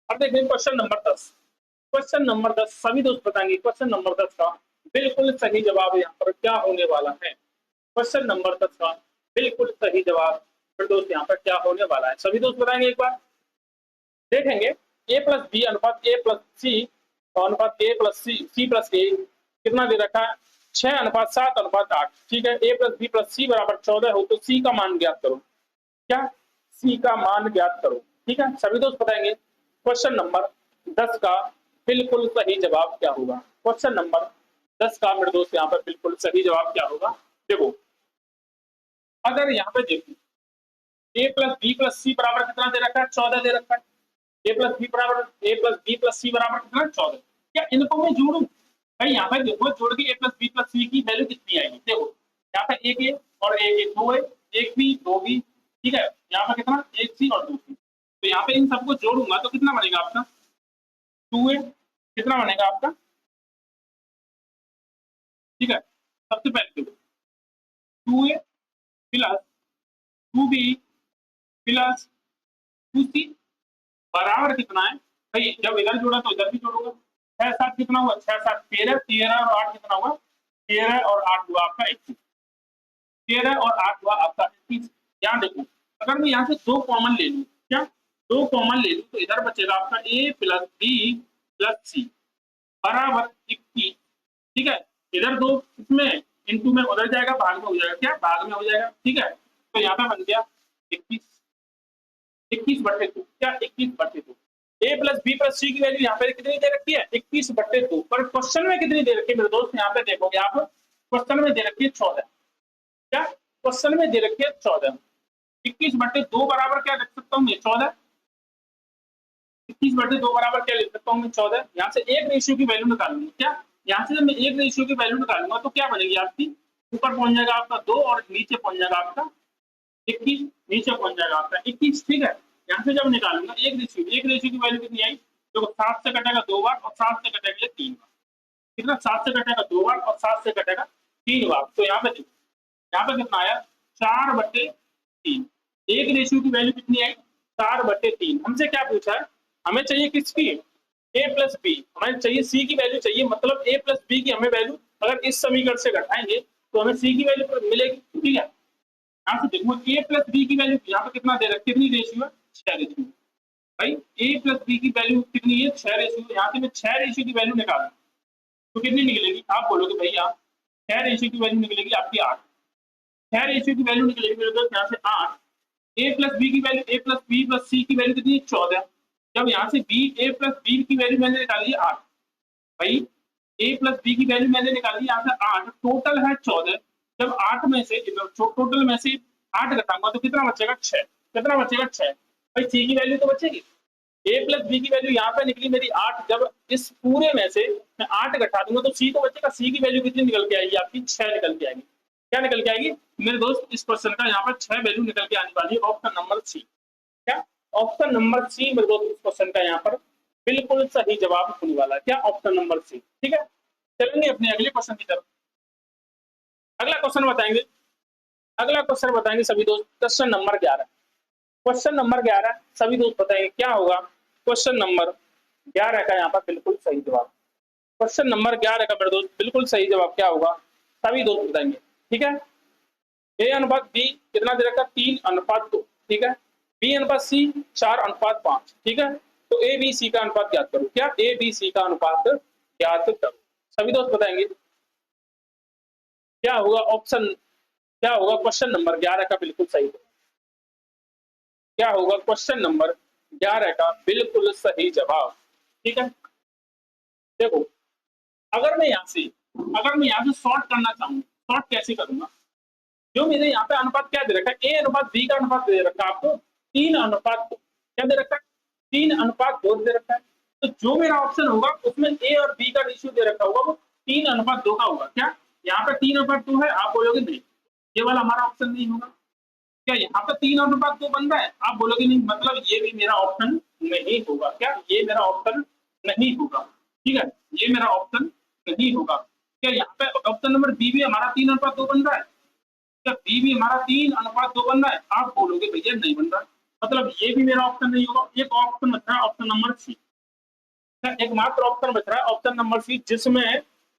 S1: अब देखिए क्वेश्चन नंबर 10, क्वेश्चन नंबर 10 सभी दोस्त बताएंगे क्वेश्चन नंबर 10 का बिल्कुल सही जवाब यहाँ पर क्या होने वाला है, क्वेश्चन नंबर 10 का बिल्कुल सही जवाब मेरे दोस्त यहाँ पर क्या होने वाला है, सभी दोस्त बताएंगे। एक बार देखेंगे a प्लस बी अनुपात a प्लस सी अनुपात a plus C plus a कितना दे रखा है, 6:7:8, ठीक है। a plus B plus C बराबर 14 हो तो c का मान ज्ञात करो, क्या c का मान ज्ञात करो, ठीक है। सभी दोस्त बताएंगे क्वेश्चन नंबर 10 का बिल्कुल सही जवाब क्या होगा, क्वेश्चन नंबर 10 का मेरे दोस्त यहाँ पर बिल्कुल सही जवाब क्या होगा। देखो अगर यहाँ पे देखो a plus B plus C बराबर कितना दे रखा है, 14 दे रखा है, a plus B plus C बराबर कितना 14, क्या इनको मैं जोड़ू भाई, यहाँ पे देखो जोड़ के a plus B plus C की वैल्यू कितनी आएगी, देखो यहाँ पे एक a और एक दो है, एक भी दो भी, ठीक है। यहाँ पे कितना एक सी और दो सी, तो यहाँ पे इन सबको जोड़ूंगा तो कितना बनेगा आपका 2a, कितना बनेगा आपका, ठीक है। सबसे पहले देखो 2a plus 2b plus 2c बराबर कितना है भाई, जब इधर जोड़ा तो इधर भी जोड़ूंगा, 6 7 कितना हुआ, 6 7 13, 13 और 8 कितना हुआ, 13 और 8 हुआ आपका 21, 13 और 8 हुआ आपका 21। यहाँ देखो अगर मैं यहाँ से 2 कॉमन ले लूँ, क्या 2 कॉमन ले लूँ तो इधर बचेगा आपका a plus B plus C बराबर 21, ठीक है। इधर 2 इसमें इंटू में उधर जाएगा, भाग में हो जाएगा, क्या भाग में हो जाएगा, ठीक है। तो यहाँ पे बन गया 21, 21/2, क्या 21/2, a plus B plus C की वैल्यू यहाँ पे कितनी दे रखी है 21/2, पर क्वेश्चन में कितनी दे रखी है मेरे दोस्त, यहाँ पे देखोगे आप क्वेश्चन में दे रखी है 14, क्या क्वेश्चन में दे रखी है 14, 21/2 बराबर क्या लिख सकता हूँ मैं 14, 21/2 बराबर क्या लिख सकता हूँ मैं 14। यहाँ से एक रेशियो की वैल्यू निकालूंगा, क्या यहाँ से जब मैं एक रेशियो की वैल्यू निकालूंगा तो क्या बनेगी आपकी, ऊपर पहुंच जाएगा आपका 2 और नीचे पहुंच जाएगा आपका 21, नीचे पहुंच जाएगा आपका 21, ठीक है। यहाँ से जब निकालूंगा एक रेशियो की वैल्यू कितनी आई, तो 7 से कटेगा 2 बार और 7 से कटेगा 3 बार, कितना 7 से कटेगा 2 बार और 7 से कटेगा 3 बार, तो यहाँ पे देखो यहाँ पे कितना आया 4/3, एक रेशियो की वैल्यू कितनी आई 4/3। हमसे क्या पूछा है, हमें चाहिए किसकी a प्लस बी, हमें चाहिए c की वैल्यू चाहिए, मतलब a प्लस बी की हमें वैल्यू अगर इस समीकरण से घटाएंगे तो हमें c की वैल्यू मिलेगी, ठीक है। यहाँ से देखो a प्लस बी की वैल्यू यहाँ पे कितना दे रहा है, कितनी रेशियो है 6 रेशियो, भाई a प्लस बी की वैल्यू कितनी है 6 रेशियो, यहाँ से मैं 6 रेशियो की वैल्यू निकालूं तो कितनी निकलेगी, आप बोलोगे भैया 6 रेशियो की वैल्यू निकलेगी आपकी 8, 6 रेशियो की वैल्यू निकलेगी मेरे दोस्त यहाँ से 8, a प्लस बी की value a plus B plus C की वैल्यू कितनी 14, जब यहाँ से a प्लस बी की वैल्यू मैंने निकाली 8, भाई a प्लस बी की वैल्यू मैंने निकाली यहाँ से 8, टोटल है 14, जब 8 में से टोटल में से 8 घटाऊंगा तो कितना बचेगा 6, कितना बचेगा 6, भाई c की वैल्यू तो बचेगी, ए प्लस बी की वैल्यू यहाँ पे निकली मेरी 8। जब इस पूरे में से मैं 8 घटा दूंगा तो सी तो बचेगा, सी की वैल्यू कितनी निकल के आएगी आपकी 6 निकल के आएगी। क्या निकल के आएगी मेरे दोस्त, इस क्वेश्चन का यहाँ पर 6 वैल्यू निकल के आने वाली है, ऑप्शन नंबर सी। क्या ऑप्शन नंबर सी मेरे दोस्त इस क्वेश्चन का यहाँ पर बिल्कुल सही जवाब होने वाला है। क्या ऑप्शन नंबर सी। ठीक है, चलेंगे अपने अगले क्वेश्चन की तरफ। अगला क्वेश्चन बताएंगे, अगला क्वेश्चन बताएंगे सभी दोस्त, क्वेश्चन नंबर 11। क्वेश्चन नंबर 11 सभी दोस्त बताएंगे क्या होगा। क्वेश्चन नंबर 11 का यहाँ पर बिल्कुल सही जवाब, क्वेश्चन नंबर 11 का मेरे दोस्त बिल्कुल सही जवाब क्या होगा सभी दोस्त बताएंगे। ठीक है, ए अनुपात बी कितना दे रखा है 3:2। ठीक है, बी अनुपात सी 4:5। ठीक है, तो ए बी सी का अनुपात ज्ञात करो। क्या ए बी सी का अनुपात ज्ञात करो, सभी दोस्त बताएंगे क्या होगा ऑप्शन, क्या होगा क्वेश्चन नंबर 11 का बिल्कुल सही जवाब, क्या होगा क्वेश्चन नंबर 11 का बिल्कुल सही जवाब। ठीक है, देखो अगर मैं यहाँ से, अगर मैं यहाँ से शॉर्ट करना चाहूँ, शॉर्ट कैसे करूंगा, जो मेरे यहाँ पे अनुपात क्या दे रखा है, ए अनुपात बी का अनुपात दे रखा है आपको 3:2। क्या दे रखा है 3:2 दे रखा है। तो जो मेरा ऑप्शन होगा उसमें ए और बी का रेशियो दे रखा होगा वो 3:2 का होगा। क्या यहाँ पे 3:2 है, आप बोलोगे नहीं ये वाला हमारा ऑप्शन नहीं होगा। क्या यहाँ पे 3:2 बन रहा है, आप बोलोगे नहीं, मतलब ये भी मेरा ऑप्शन नहीं होगा। क्या ये मेरा ऑप्शन नहीं होगा। ठीक है, ये मेरा ऑप्शन नहीं होगा। क्या यहाँ पे ऑप्शन नंबर बी भी हमारा 3:2 बन रहा है, क्या बी भी हमारा 3:2 बन रहा है, आप बोलोगे भैया नहीं बन रहा, मतलब ये भी मेरा ऑप्शन नहीं होगा। एक ऑप्शन बच रहा है ऑप्शन नंबर सी, एकमात्र ऑप्शन बच रहा है ऑप्शन नंबर सी जिसमें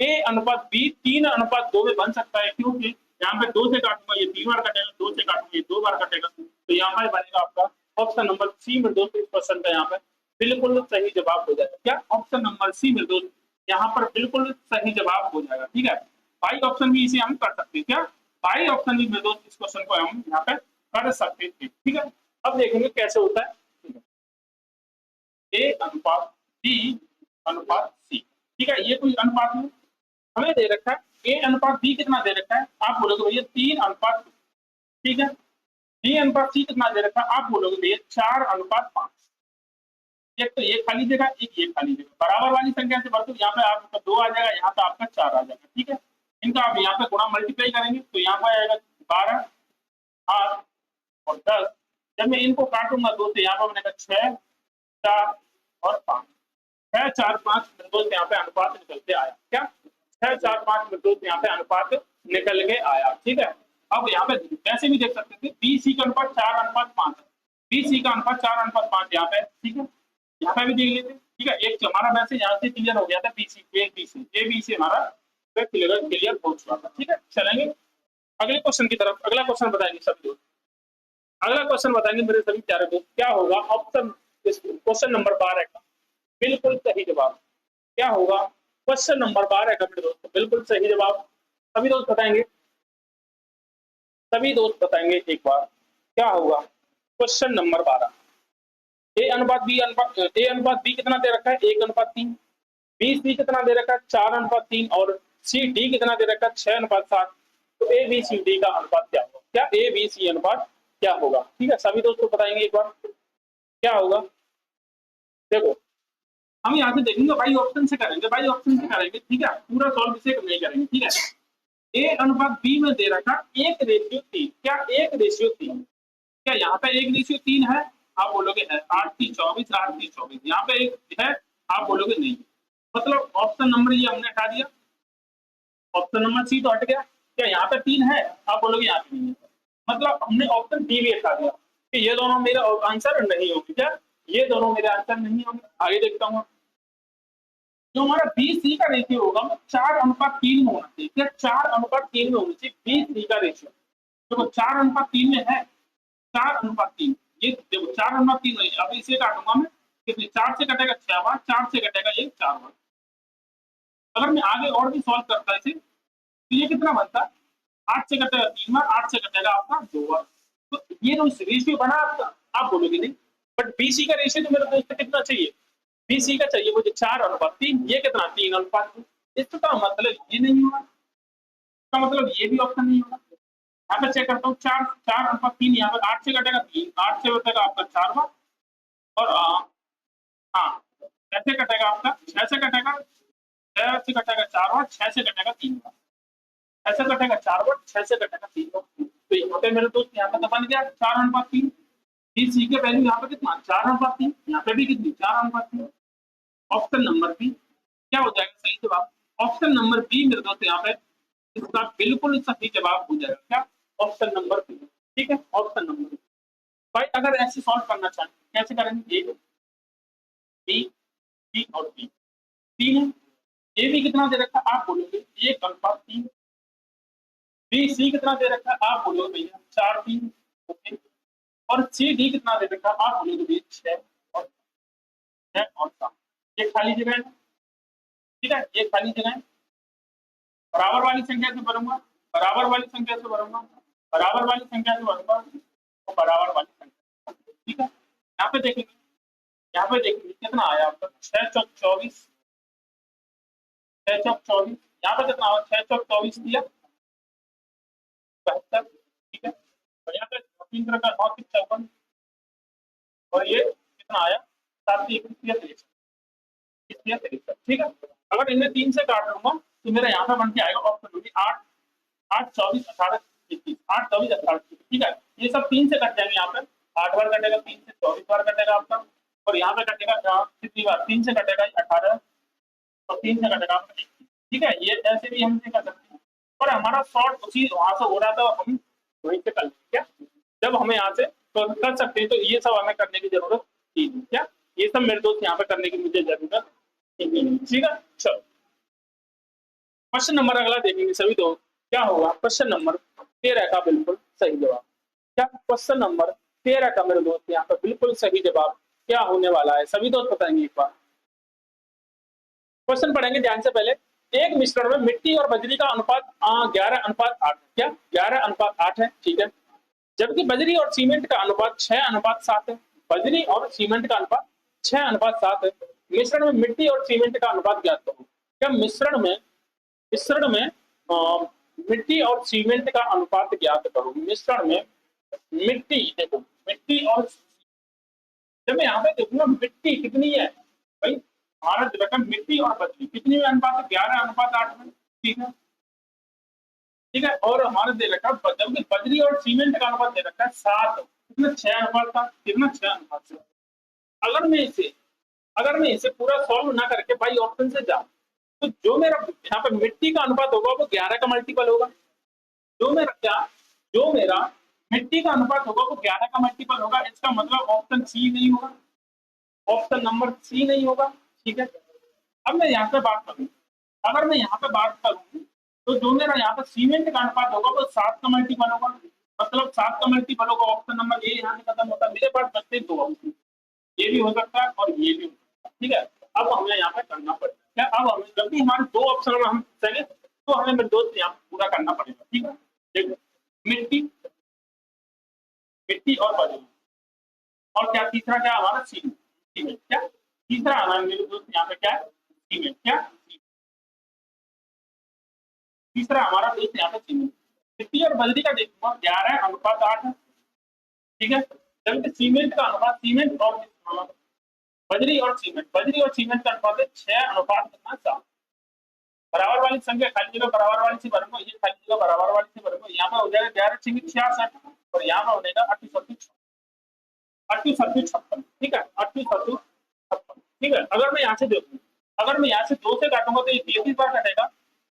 S1: ए अनुपात बी 3:2 में बन सकता है, क्योंकि यहाँ पे 2 से काटूंगा ये 3 बार कटेगा, 2 से काटूंगा ये 2 बार कटेगा, तो यहाँ पर बनेगा आपका ऑप्शन नंबर सी मेरे दोस्त। इस क्वेश्चन का यहाँ पे बिल्कुल सही जवाब हो जाएगा। क्या ऑप्शन नंबर सी मेरे दोस्त यहाँ पर बिल्कुल सही जवाब हो जाएगा। ठीक है, बाई ऑप्शन भी इसे हम कर सकते हैं। क्या बाई ऑप्शन भी मेरे दोस्त इस क्वेश्चन को हम यहाँ पे कर सकते थे। ठीक है, अब देखेंगे कैसे होता है। ए अनुपात बी अनुपात सी, ठीक है, ये कोई अनुपात है हमें दे रखा है। ए अनुपात बी कितना दे रखा है, आप बोलोगे भैया 3:2। ठीक है, बी अनुपात सी कितना दे रखा है, आप बोलोगे भैया 4:5। एक तो ये खाली जगह, एक ये खाली जगह, बराबर वाली संख्या से बढ़ते यहाँ पे आपका 2 आ जाएगा, यहाँ पे आपका 4 आ जाएगा। ठीक है, इनका आप यहाँ पे गुणा मल्टीप्लाई करेंगे तो यहाँ पर आएगा 12, 8 और 10। जब मैं इनको काटूंगा 2 से यहाँ पर बनेगा 6, 4 और 5। 6, 4, 5 दोस्त यहाँ पे अनुपात निकल के आया। क्या 6, 4, 5 दोस्त यहाँ पे अनुपात निकल के आया। ठीक है, अब यहाँ पे वैसे भी देख सकते थे बी सी का अनुपात 4:5 है, बी सी का अनुपात 4:5 यहाँ पे। ठीक है, यहाँ पे भी देख लेते। ठीक है, एक हमारा वैसे यहाँ से क्लियर हो गया था, B C A B C हमारा क्लियर हो चुका था। ठीक है, चलेंगे अगले क्वेश्चन की तरफ। अगला क्वेश्चन बताएंगे सभी दोस्त, अगला क्वेश्चन बताएंगे मेरे सभी प्यारे दोस्त, क्या होगा ऑप्शन क्वेश्चन नंबर 12 का बिल्कुल सही जवाब। क्या होगा क्वेश्चन नंबर 12 का मेरे दोस्त बिल्कुल सही जवाब, सभी दोस्त बताएंगे, सभी दोस्त बताएंगे एक बार क्या होगा क्वेश्चन नंबर 12। ए अनुपात बी अनुपात, ए अनुपात बी कितना दे रखा है 1:3, बी सी कितना दे रखा है 4:3 और सी डी कितना दे रखा है 6:7। तो ए बी सी डी का अनुपात क्या होगा, क्या ए बी सी अनुपात क्या होगा। ठीक है, सभी दोस्तों बताएंगे एक बार क्या होगा। देखो हम यहाँ से देखेंगे, बाई ऑप्शन से करेंगे, बाई ऑप्शन से करेंगे। ठीक है, पूरा सॉल्व इसे नहीं करेंगे। ठीक है, ए अनुपात बी में दे रखा 1:3। क्या 1:3, क्या यहाँ पे 1:3 है, आप बोलोगे है। 8×3 = 24, 8×3 = 24, यहाँ पे एक है, आप बोलोगे नहीं, मतलब ऑप्शन नंबर ये हमने हटा दिया, ऑप्शन नंबर सी तो हट गया। क्या यहाँ पे 3 है, आप बोलोगे यहाँ पे नहीं है, मतलब हमने ऑप्शन डी भी हटा दिया कि ये दोनों मेरे आंसर नहीं होंगे। क्या ये दोनों मेरे आंसर नहीं होंगे। आगे देखता हूँ, जो हमारा बी सी का रेशियो होगा वो 4:3 में होना चाहिए। क्या 4:3 में होना चाहिए बी सी का रेशियो, देखो 4:3 में है, 4:3, ये देखो 4:3 में। अब इसे काटूंगा मैं कितने, 4 से कटेगा 6 बार, 4 से कटेगा ये 4 बार। अगर मैं आगे और भी सॉल्व करता इसे तो ये कितना बनता है, 8 से कटेगा 3 बार, 8 से कटेगा आपका 2 बार। तो ये जो रेशियो बना आपका, आप बोलोगे नहीं, बट बीसी का रेशियो तो मेरे दोस्त कितना चाहिए, बीसी का चाहिए मुझे 4:3, ये कितना 3:3। इसका मतलब ये नहीं होगा, इसका मतलब ये भी ऑप्शन नहीं होगा। यहाँ पे चेक करता हूँ, 4:3, यहाँ पर 8 से कटेगा 3, 8 से कटेगा आपका 4 बार और हाँ, कैसे कटेगा आपका? 6 से कटेगा, 6 से कटेगा 4 बार, 6 से कटेगा 3 बार, ऐसे कटेगा 4 बार, 6 से कटेगा 3 बार। तो यहाँ पे मेरे दोस्त यहाँ पे तो बन गया 4:3। बी सी के वैल्यू यहाँ पे कितना 4:3, यहाँ पे भी कितनी 4:3। ऑप्शन नंबर बी क्या हो जाएगा सही जवाब? ऑप्शन नंबर बी मेरे दोस्त यहाँ पे इसका बिल्कुल सही जवाब हो जाएगा। क्या? Option number B. ठीक है, ऑप्शन नंबर बी। भाई अगर ऐसे सॉल्व करना चाहें कैसे करेंगे? ए बी सी और बी, तीन है। ए बी कितना दे रखा है आप बोलोगे 1:3। बी सी कितना दे रखा है आप बोलोगे भैया 4:3। ओके, और सी डी कितना दे रखा है आप बोलोगे भैया 6 और 7। ये खाली जगह है, ठीक है, ये खाली जगह है। बराबर वाली संख्या से भरूंगा, बराबर वाली संख्या से भरूंगा, बराबर वाली संख्या से भरूंगा तो बराबर वाली संख्या। ठीक है, यहाँ पे देखेंगे, यहाँ पे देखेंगे कितना आया आपका 6 चौक 24, 6 चौक 24। यहाँ पे कितना आया 6 चौक 24 दिया 72। ठीक है, और यहाँ पे 3 तरह का 9 54, और ये कितना आया 7 31 63। ठीक है, अगर इन्हें 3 से काट लूंगा तो मेरा यहाँ पे बन के आएगा ऑप्शन होगी 8 8 24 18 21, 8 24 18। ठीक है, ये सब 3 से कट जाएंगे। यहाँ पे 8 बार कटेगा, 3 से 24 बार कटेगा आपका, और यहाँ पे कटेगा कितनी बार 3 से कटेगा 18, और 3 से कटेगा आपका 21। ठीक है, ये ऐसे भी हम कर सकते हैं, पर हमारा शॉर्ट उसी वहां से हो रहा था, हम वहीं से कर लेंगे। क्या जब हमें यहाँ से तो कर सकते हैं, तो ये सब हमें करने की जरूरत थी नहीं। क्या ये सब मेरे दोस्त यहाँ पे करने की मुझे जरूरत नहीं। ठीक है, चलो क्वेश्चन नंबर अगला देखेंगे सभी दोस्त। क्या होगा क्वेश्चन नंबर 13 का बिल्कुल सही जवाब? क्या क्वेश्चन नंबर 13 का मेरे दोस्त यहाँ पे बिल्कुल सही जवाब क्या होने वाला है सभी दोस्त बताएंगे एक बार। क्वेश्चन पढ़ेंगे ध्यान से। पहले, एक मिश्रण में मिट्टी और बजरी का अनुपात 11:8। क्या 11:8 है? ठीक है, जबकि बजरी और सीमेंट का अनुपात 6:7 है। बजरी और सीमेंट का अनुपात 6:7 है। मिश्रण में मिट्टी और सीमेंट का अनुपात ज्ञात करो। क्या मिश्रण में मिट्टी और सीमेंट का अनुपात ज्ञात करो। मिश्रण में मिट्टी, देखो मिट्टी और जब मैं यहाँ पे देखूंगा मिट्टी कितनी है भाई, हमारा रकम मिट्टी और बजरी कितनी में अनुपात है 11:8 में। ठीक है, ठीक है, और हमारे दे रखा है जबकि बजरी और सीमेंट का अनुपात दे रखा है 7, कितना 6 का, कितना 6 से। अगर मैं इसे पूरा सॉल्व ना करके भाई ऑप्शन से जाऊं तो जो मेरा यहाँ पे मिट्टी का अनुपात होगा वो 11 का मल्टीपल होगा। जो मेरा मिट्टी का अनुपात होगा वो 11 का मल्टीपल होगा। इसका मतलब ऑप्शन सी नहीं होगा, ऑप्शन नंबर सी नहीं होगा। ठीक है, अब मैं यहाँ पे बात करूँ, अगर मैं यहाँ पे बात करूँ तो जो मेरा यहाँ पे सीमेंट का अनुपात होगा वो 7 का मल्टीपल होगा। मतलब 7 का मल्टीपल होगा। ऑप्शन नंबर ए यहाँ से खत्म होता है। मेरे पास बचते 2 ऑप्शन, ये भी हो सकता है और ये भी हो सकता है। ठीक है, अब हमें यहाँ पे करना पड़ेगा। क्या अब हमें जल्दी हमारे 2 ऑप्शन में हम चले तो हमें मेरे दोस्त यहाँ पूरा करना पड़ेगा। ठीक है, देखो मिट्टी, मिट्टी और बजरी, और क्या तीसरा क्या हमारा सीमेंट। क्या तीसरा हमारा मेरे दोस्त यहाँ पे क्या है सीमेंट। क्या तीसरा हमारा दोस्त यहाँ पे सीमेंट। मिट्टी और बजरी का देखूंगा 11:8 है। ठीक है, जबकि सीमेंट का अनुपात सीमेंट और बजरी और सीमेंट का अनुपात है 6:7। बराबर वाली संख्या खाली जगह बराबर वाली से भरूंगा, ये खाली जगह बराबर वाली से भरूंगा। यहाँ पे हो जाएगा 11×6 = 66 और यहाँ पे हो जाएगा 38×56। ठीक है, 38×56। ठीक है, अगर मैं यहाँ से देखूँ, अगर मैं यहाँ से 2 से काटूंगा तो ये 33 बार कटेगा,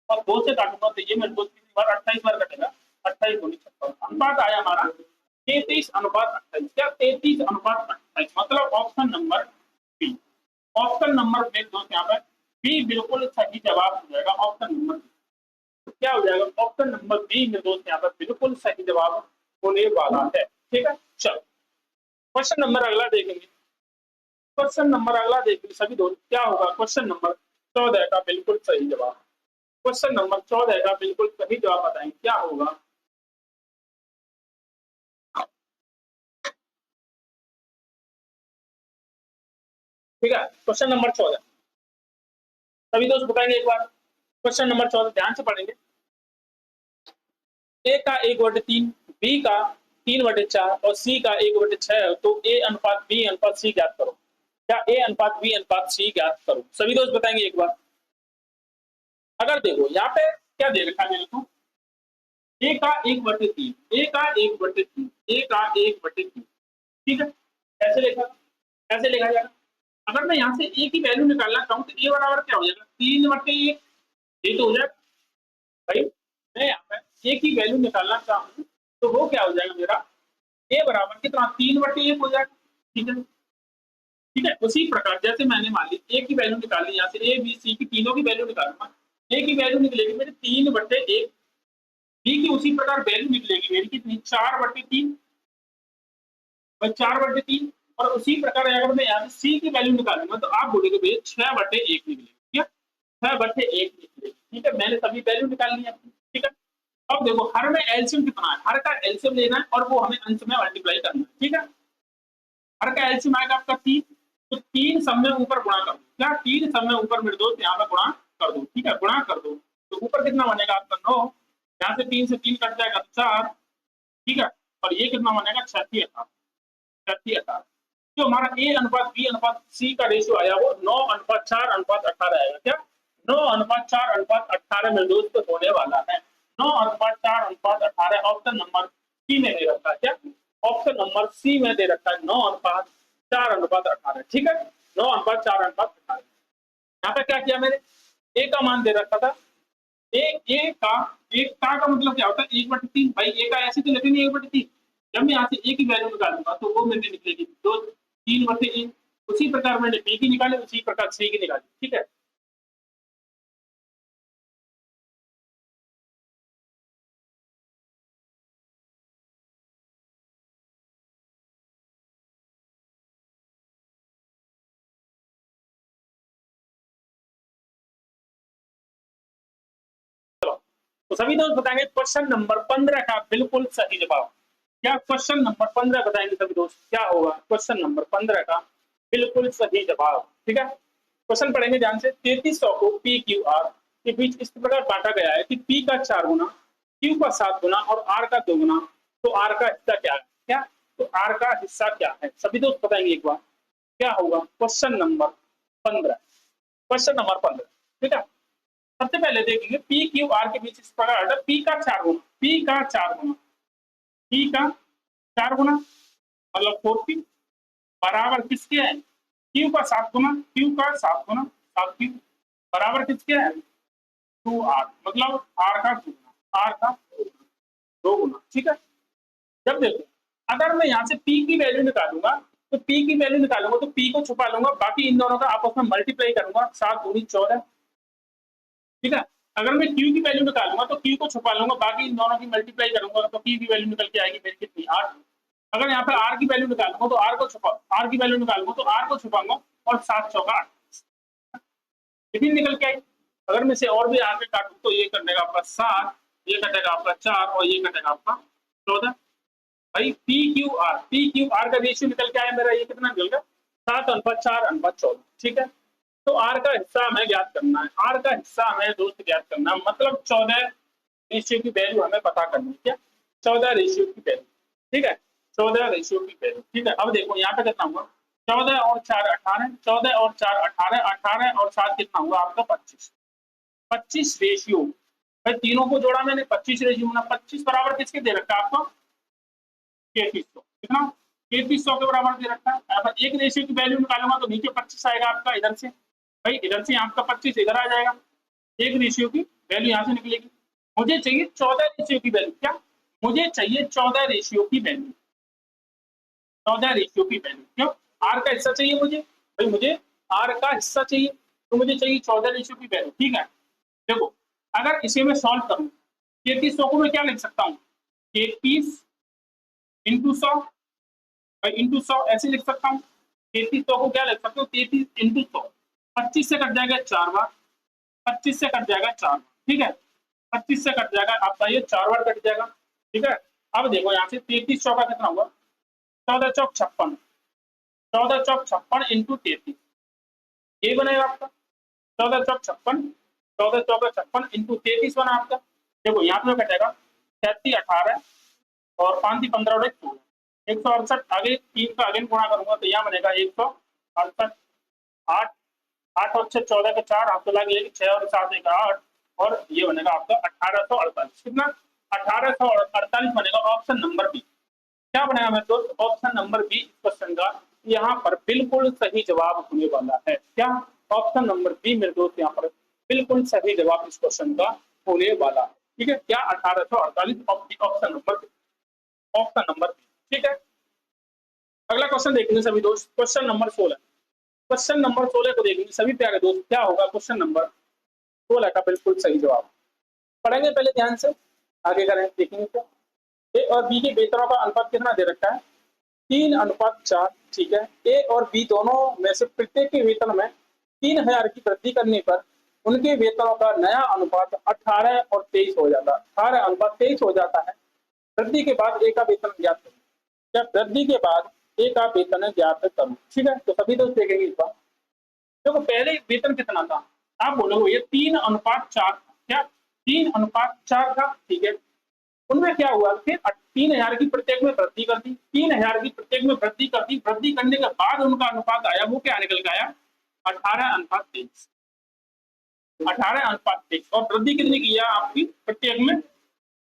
S1: और 2 से काटूंगा तो ये मेरे को 28 बार कटेगा। 28×56 अनुपात आया हमारा 33:28। क्या 33:28? मतलब option number B. Option number मेरे दोस्त यहाँ पर बी बिल्कुल सही जवाब हो जाएगा। ऑप्शन नंबर बी क्या हो जाएगा? ऑप्शन नंबर बी मेरे दोस्त यहाँ पर बिल्कुल सही जवाब होने वाला है। ठीक है, चलो क्वेश्चन नंबर अगला देखेंगे। क्वेश्चन नंबर अगला देखेंगे सभी दोस्त। क्या होगा क्वेश्चन नंबर 14 का बिल्कुल सही जवाब? क्वेश्चन नंबर 14 का बिल्कुल सही जवाब बताएंगे क्या होगा। ठीक है, क्वेश्चन नंबर 14 सभी दोस्त बताएंगे एक बार। क्वेश्चन नंबर 14 ध्यान से पढ़ेंगे। ए का 1/3, बी का 3/4 और सी का 1/6 है, तो ए अनुपात बी अनुपात सी ज्ञात करो। क्या ए अनुपात बी अनुपात सी ज्ञात करो। सभी दोस्त बताएंगे एक बार। अगर देखो यहाँ पे क्या दे रखा है मेरे को, ए का 1/3, ए का 1/3, ए का 1/3, ठीक है। ऐसे लिखा, ऐसे लिखा जाएगा। अगर मैं यहाँ से ए की वैल्यू निकालना चाहूँ तो ए बराबर क्या हो जाएगा, 3/1। ये तो हो जाएगा भाई। मैं यहाँ पे ए की वैल्यू निकालना चाहूँ तो वो क्या हो जाएगा मेरा, ए बराबर कितना, 3/1 हो जाएगा, ठीक है। ठीक है, उसी प्रकार जैसे मैंने मान ली ए की वैल्यू निकाली, यहाँ से ए बी सी की तीनों की वैल्यू निकालूंगा, ए की वैल्यू निकलेगी मेरी 3/1, बी की उसी प्रकार वैल्यू निकलेगी मेरी कितनी, 4/3, 4/3। और उसी प्रकार अगर मैं यहाँ से सी की वैल्यू निकालूंगा तो आप बोलोगे भैया 6/1 निकलेगी, ठीक है, 6/1 निकलेगी, ठीक है। मैंने सभी वैल्यू निकाल ली अपनी, ठीक है। अब देखो हर में एलसीएम कितना है, हर का एलसीएम लेना है और वो हमें अंश में मल्टीप्लाई करना है, ठीक है। हर का एलसीएम आएगा आपका 3, तो 3 सब में ऊपर गुणा कर दो, क्या 3 सब में ऊपर मेरे दोस्त यहाँ पे गुणा कर दो, ठीक है, गुणा कर दो। तो ऊपर कितना बनेगा आपका 9, यहाँ से 3 से 3 कट जाएगा तो 4, ठीक है। और ये कितना बनेगा 36/18। जो हमारा ए अनुपात बी अनुपात सी का रेशियो आया वो 9:4:18 आएगा, क्या 9:4:18 में दोस्त होने वाला है। 9:4:18 ऑप्शन नंबर सी में दे रखा है, क्या ऑप्शन नंबर सी में दे रखा है 9:4:18, ठीक है, 9:4:18। यहाँ पे क्या किया मैंने, ए का मान दे रखा था, एक का मतलब क्या होता है, 1/3 भाई। ए का ऐसे तो लेकिन 1/3, जब मैं यहाँ से ए की वैल्यू निकालूंगा तो वो मेरे निकलेगी 3/1। उसी प्रकार मैंने बी की निकाली, उसी प्रकार सी की निकाली, ठीक है। तो सभी दोस्त बताएंगे क्वेश्चन नंबर 15 का बिल्कुल सही जवाब। क्या क्वेश्चन नंबर 15 बताएंगे सभी दोस्त, क्या होगा क्वेश्चन नंबर 15 का बिल्कुल सही जवाब, ठीक है। क्वेश्चन पढ़ेंगे ध्यान से। 3300 को पी क्यू आर के बीच इस प्रकार बांटा गया है कि पी का 4 गुना, क्यू का 7 गुना और आर का 2 गुना। तो आर का हिस्सा क्या है, क्या तो आर का हिस्सा क्या है, सभी दोस्त बताएंगे एक बार। क्या होगा क्वेश्चन नंबर 15, क्वेश्चन नंबर 15, ठीक है। सबसे पहले देखेंगे पी क्यू आर के बीच इस प्रकार पी का 4 गुना, पी का 4 गुना, पी का 4 गुना मतलब 4p बराबर किसके है, क्यू का 7 गुना, क्यू का 7 गुना 7q बराबर किसके है 2r, मतलब r का 2 गुना, r का 2 गुना, ठीक है। जब देखो अगर मैं यहाँ से p की वैल्यू निकालूंगा तो p की वैल्यू निकालूंगा तो p को छुपा लूंगा, बाकी इन दोनों का आपस में मल्टीप्लाई करूंगा, 7 दूनी 14, ठीक है। अगर मैं q की वैल्यू निकालूंगा तो q को छुपा लूंगा, बाकी इन दोनों की मल्टीप्लाई करूंगा तो q की वैल्यू निकल के आएगी मेरी कितनी 8। अगर यहाँ पे r की वैल्यू निकालूंगा तो r को छुपा, r की वैल्यू निकालूंगा तो r को छुपाऊंगा और 7 चौका 8 कितनी निकल के आई। अगर मैं इसे और भी आगे काटूं तो ये कटेगा आपका 7, ये कटेगा आपका 4 और ये कटेगा आपका 14। भाई पी क्यू आर का रेशियो निकल के आया मेरा, ये कितना निकल गया 7:4:14, ठीक है। तो आर का हिस्सा हमें ज्ञात करना है, आर का हिस्सा हमें दोस्त ज्ञात करना है, मतलब 14 रेशियो की वैल्यू हमें पता करनी है, क्या 14 रेशियो की वैल्यू, ठीक है, 14 रेशियो की वैल्यू, ठीक है। अब देखो यहाँ पे कितना हुआ 14 और 4 18, 14 और 4 18, 18 और 7 कितना हुआ आपका 25, 25 रेशियो। भाई तीनों को जोड़ा मैंने 25 रेशियो ना, 25 बराबर किसके दे रखा है आपको 3300, कितना 3300 के बराबर दे रखा है। अगर एक रेशियो की वैल्यू निकालूंगा तो नीचे 25 आएगा आपका, इधर से भाई इधर से आपका 25 इधर आ जाएगा, एक रेशियो की वैल्यू यहाँ से निकलेगी। मुझे चाहिए 14 रेशियो की वैल्यू, क्या मुझे चाहिए 14 रेशियो की वैल्यू, 14 रेशियो की वैल्यू, क्यों आर का हिस्सा चाहिए मुझे, भाई मुझे आर का हिस्सा चाहिए तो मुझे चाहिए 14 रेशियो की वैल्यू, ठीक है। देखो अगर इसे मैं सॉल्व करूं 3300 को मैं क्या लिख सकता हूँ 33 इंटू 100, इंटू 100 ऐसे लिख सकता हूँ। 3300 को क्या लिख सकता हूँ 33 इंटू 100, 25 से कट जाएगा 4 बार, 25 से कट जाएगा 4 बार, ठीक है, 25 से कट जाएगा आपका ये 4 बार कट जाएगा, ठीक है। अब देखो यहाँ से 3300 का कितना हुआ 14 चौक 56, 14 चौक 56 इंटू 33, ये बनेगा आपका 14 चौक 56, 14 चौक 56 इंटू 33 बना आपका। देखो यहाँ पे कटेगा 36 18 और 5 15 और 16, 168 आगे 3 का अगेन गुणा करूंगा तो यहाँ बनेगा 68, 8, 8 और 6 14 के 4, आपको लगे 6 और 7 एक 8, और ये बनेगा आपका 1848। कितना? 1848 बनेगा ऑप्शन नंबर बी। क्या बनेगा मेरे दोस्त? ऑप्शन नंबर बी क्वेश्चन का यहाँ पर बिल्कुल सही जवाब होने वाला है। क्या? ऑप्शन नंबर बी मेरे दोस्त यहाँ पर बिल्कुल सही जवाब इस क्वेश्चन का होने वाला है। ठीक है, क्या? 1848 option number B, option number B. ठीक है, अगला क्वेश्चन देखेंगे सभी दोस्त, क्वेश्चन नंबर 16। क्वेश्चन नंबर 16 को देखेंगे सभी प्यारे दोस्त, क्या होगा क्वेश्चन नंबर 16 का बिल्कुल सही जवाब। पढ़ेंगे पहले ध्यान से, आगे करें, देखेंगे क्या। ए और बी के वेतनों का अनुपात कितना दे रखा है? 3:4। ठीक है, ए और बी दोनों में से प्रत्येक के वेतन में 3000 की वृद्धि करने पर उनके वेतनों का नया अनुपात 18 और 23 हो जाता है। 18:23 हो जाता है। वृद्धि के बाद ए का वेतन ज्ञात करो। क्या? वृद्धि के बाद ए का वेतन ज्ञात करो। ठीक है, तो सभी दोस्त देखेंगे इस बार। देखो पहले वेतन कितना था? आप बोलोगे ये 3:4 था। क्या? 3:4 था। ठीक है, उनमें क्या हुआ, फिर 3000 की प्रत्येक में वृद्धि कर दी, 3000 की प्रत्येक में वृद्धि कर दी। वृद्धि करने के बाद उनका अनुपात आया, वो क्या निकल के आया? 18:23। 18:23, और वृद्धि कितनी की है आपकी प्रत्येक में?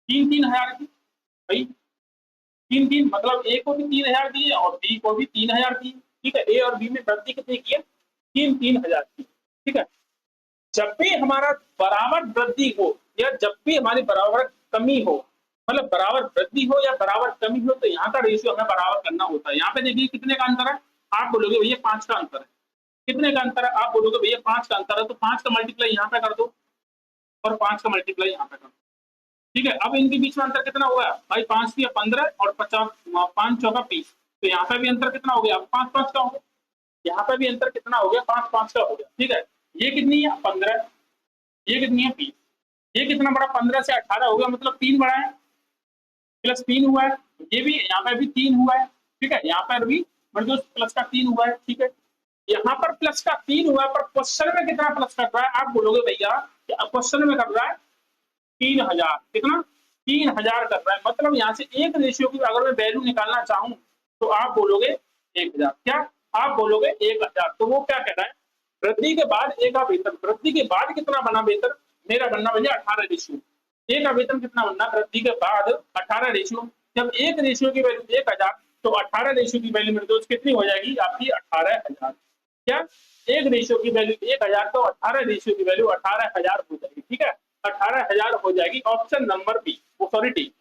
S1: 3,000 की। भाई 3 मतलब ए को भी 3000 दिए और बी को भी 3000 दिए। ठीक है, ए और बी में वृद्धि कितनी की है? 3,000 की। ठीक है, जब भी हमारा बराबर वृद्धि हो या जब भी हमारी बराबर कमी हो, मतलब बराबर वृद्धि हो या बराबर कमी हो, तो यहाँ का रेशियो हमें बराबर करना होता है। यहाँ पे देखिए कितने का अंतर है, आप बोलोगे भैया 5 का अंतर है। कितने का अंतर है? आप बोलोगे भैया 5 का अंतर है, तो 5 का मल्टीप्लाई यहाँ पे कर दो और 5 का मल्टीप्लाई यहाँ पे कर दो। ठीक है, अब इनके बीच में अंतर कितना हुआ भाई? 5 की 15 और 50, 5 चौका 20। तो यहाँ पे भी अंतर कितना हो गया? 5-5 का हो गया। यहाँ पे भी अंतर कितना हो गया? 5-5 का हो गया। ठीक है, ये कितनी है? 15, ये कितनी है? 20। ये कितना बड़ा? 15 से 18 हो गया, मतलब 3 बड़ा है, प्लस 3 हुआ है। ये भी यहाँ पे भी 3 हुआ है। ठीक है, यहाँ पर भी मतलब प्लस का 3 हुआ है। ठीक है, यहाँ पर प्लस का 3 हुआ है, पर क्वेश्चन में कितना प्लस कर रहा है? आप बोलोगे भैया क्वेश्चन में कर रहा है 3000। कितना? 3000 कर रहा है। मतलब यहाँ से एक रेशियो की अगर मैं वैल्यू निकालना चाहूँ तो आप बोलोगे 1000। क्या? आप बोलोगे 1000। तो वो क्या कह रहा है? वृद्धि के बाद ए का वेतन, वृद्धि के बाद कितना बना वेतन? मेरा बनना भैया 18 रेशियो। ए का वेतन कितना बनना वृद्धि के बाद? 18 रेशियो। जब एक रेशियो की वैल्यू 1000, तो 18 रेशियो की वैल्यू मेरे दोस्त कितनी हो जाएगी आपकी? 18,000। क्या? एक रेशियो की वैल्यू 1000, तो 18 रेशियो की वैल्यू 18,000 हो जाएगी। ठीक है, 18,000 हो जाएगी। Option number B, sorry D,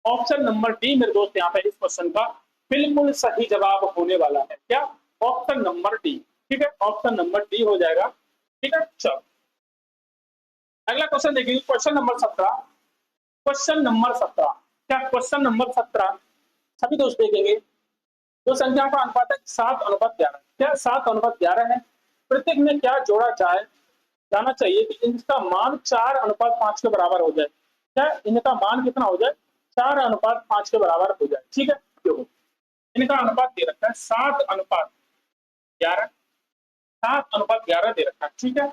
S1: option number D मेरे दोस्त यहाँ पे इस क्वेश्चन का बिल्कुल सही जवाब होने वाला है। क्या? Option number D. ठीक है, ऑप्शन नंबर डी हो जाएगा। ठीक है, चलो अगला क्वेश्चन देखिए, क्वेश्चन नंबर 17। क्वेश्चन नंबर 17, क्या? क्वेश्चन नंबर 17 सभी दोस्त देखेंगे। जो संख्या का अनुपात है 7:11। क्या? 7:11 है। प्रत्येक में क्या जोड़ा जाना चाहिए कि इनका मान 4:5 के बराबर हो जाए? क्या? इनका मान कितना हो जाए? 4:5 के बराबर हो जाए। ठीक है, देखो इनका अनुपात दे रखा है 7:11, 7:11 दे रखा है। ठीक है,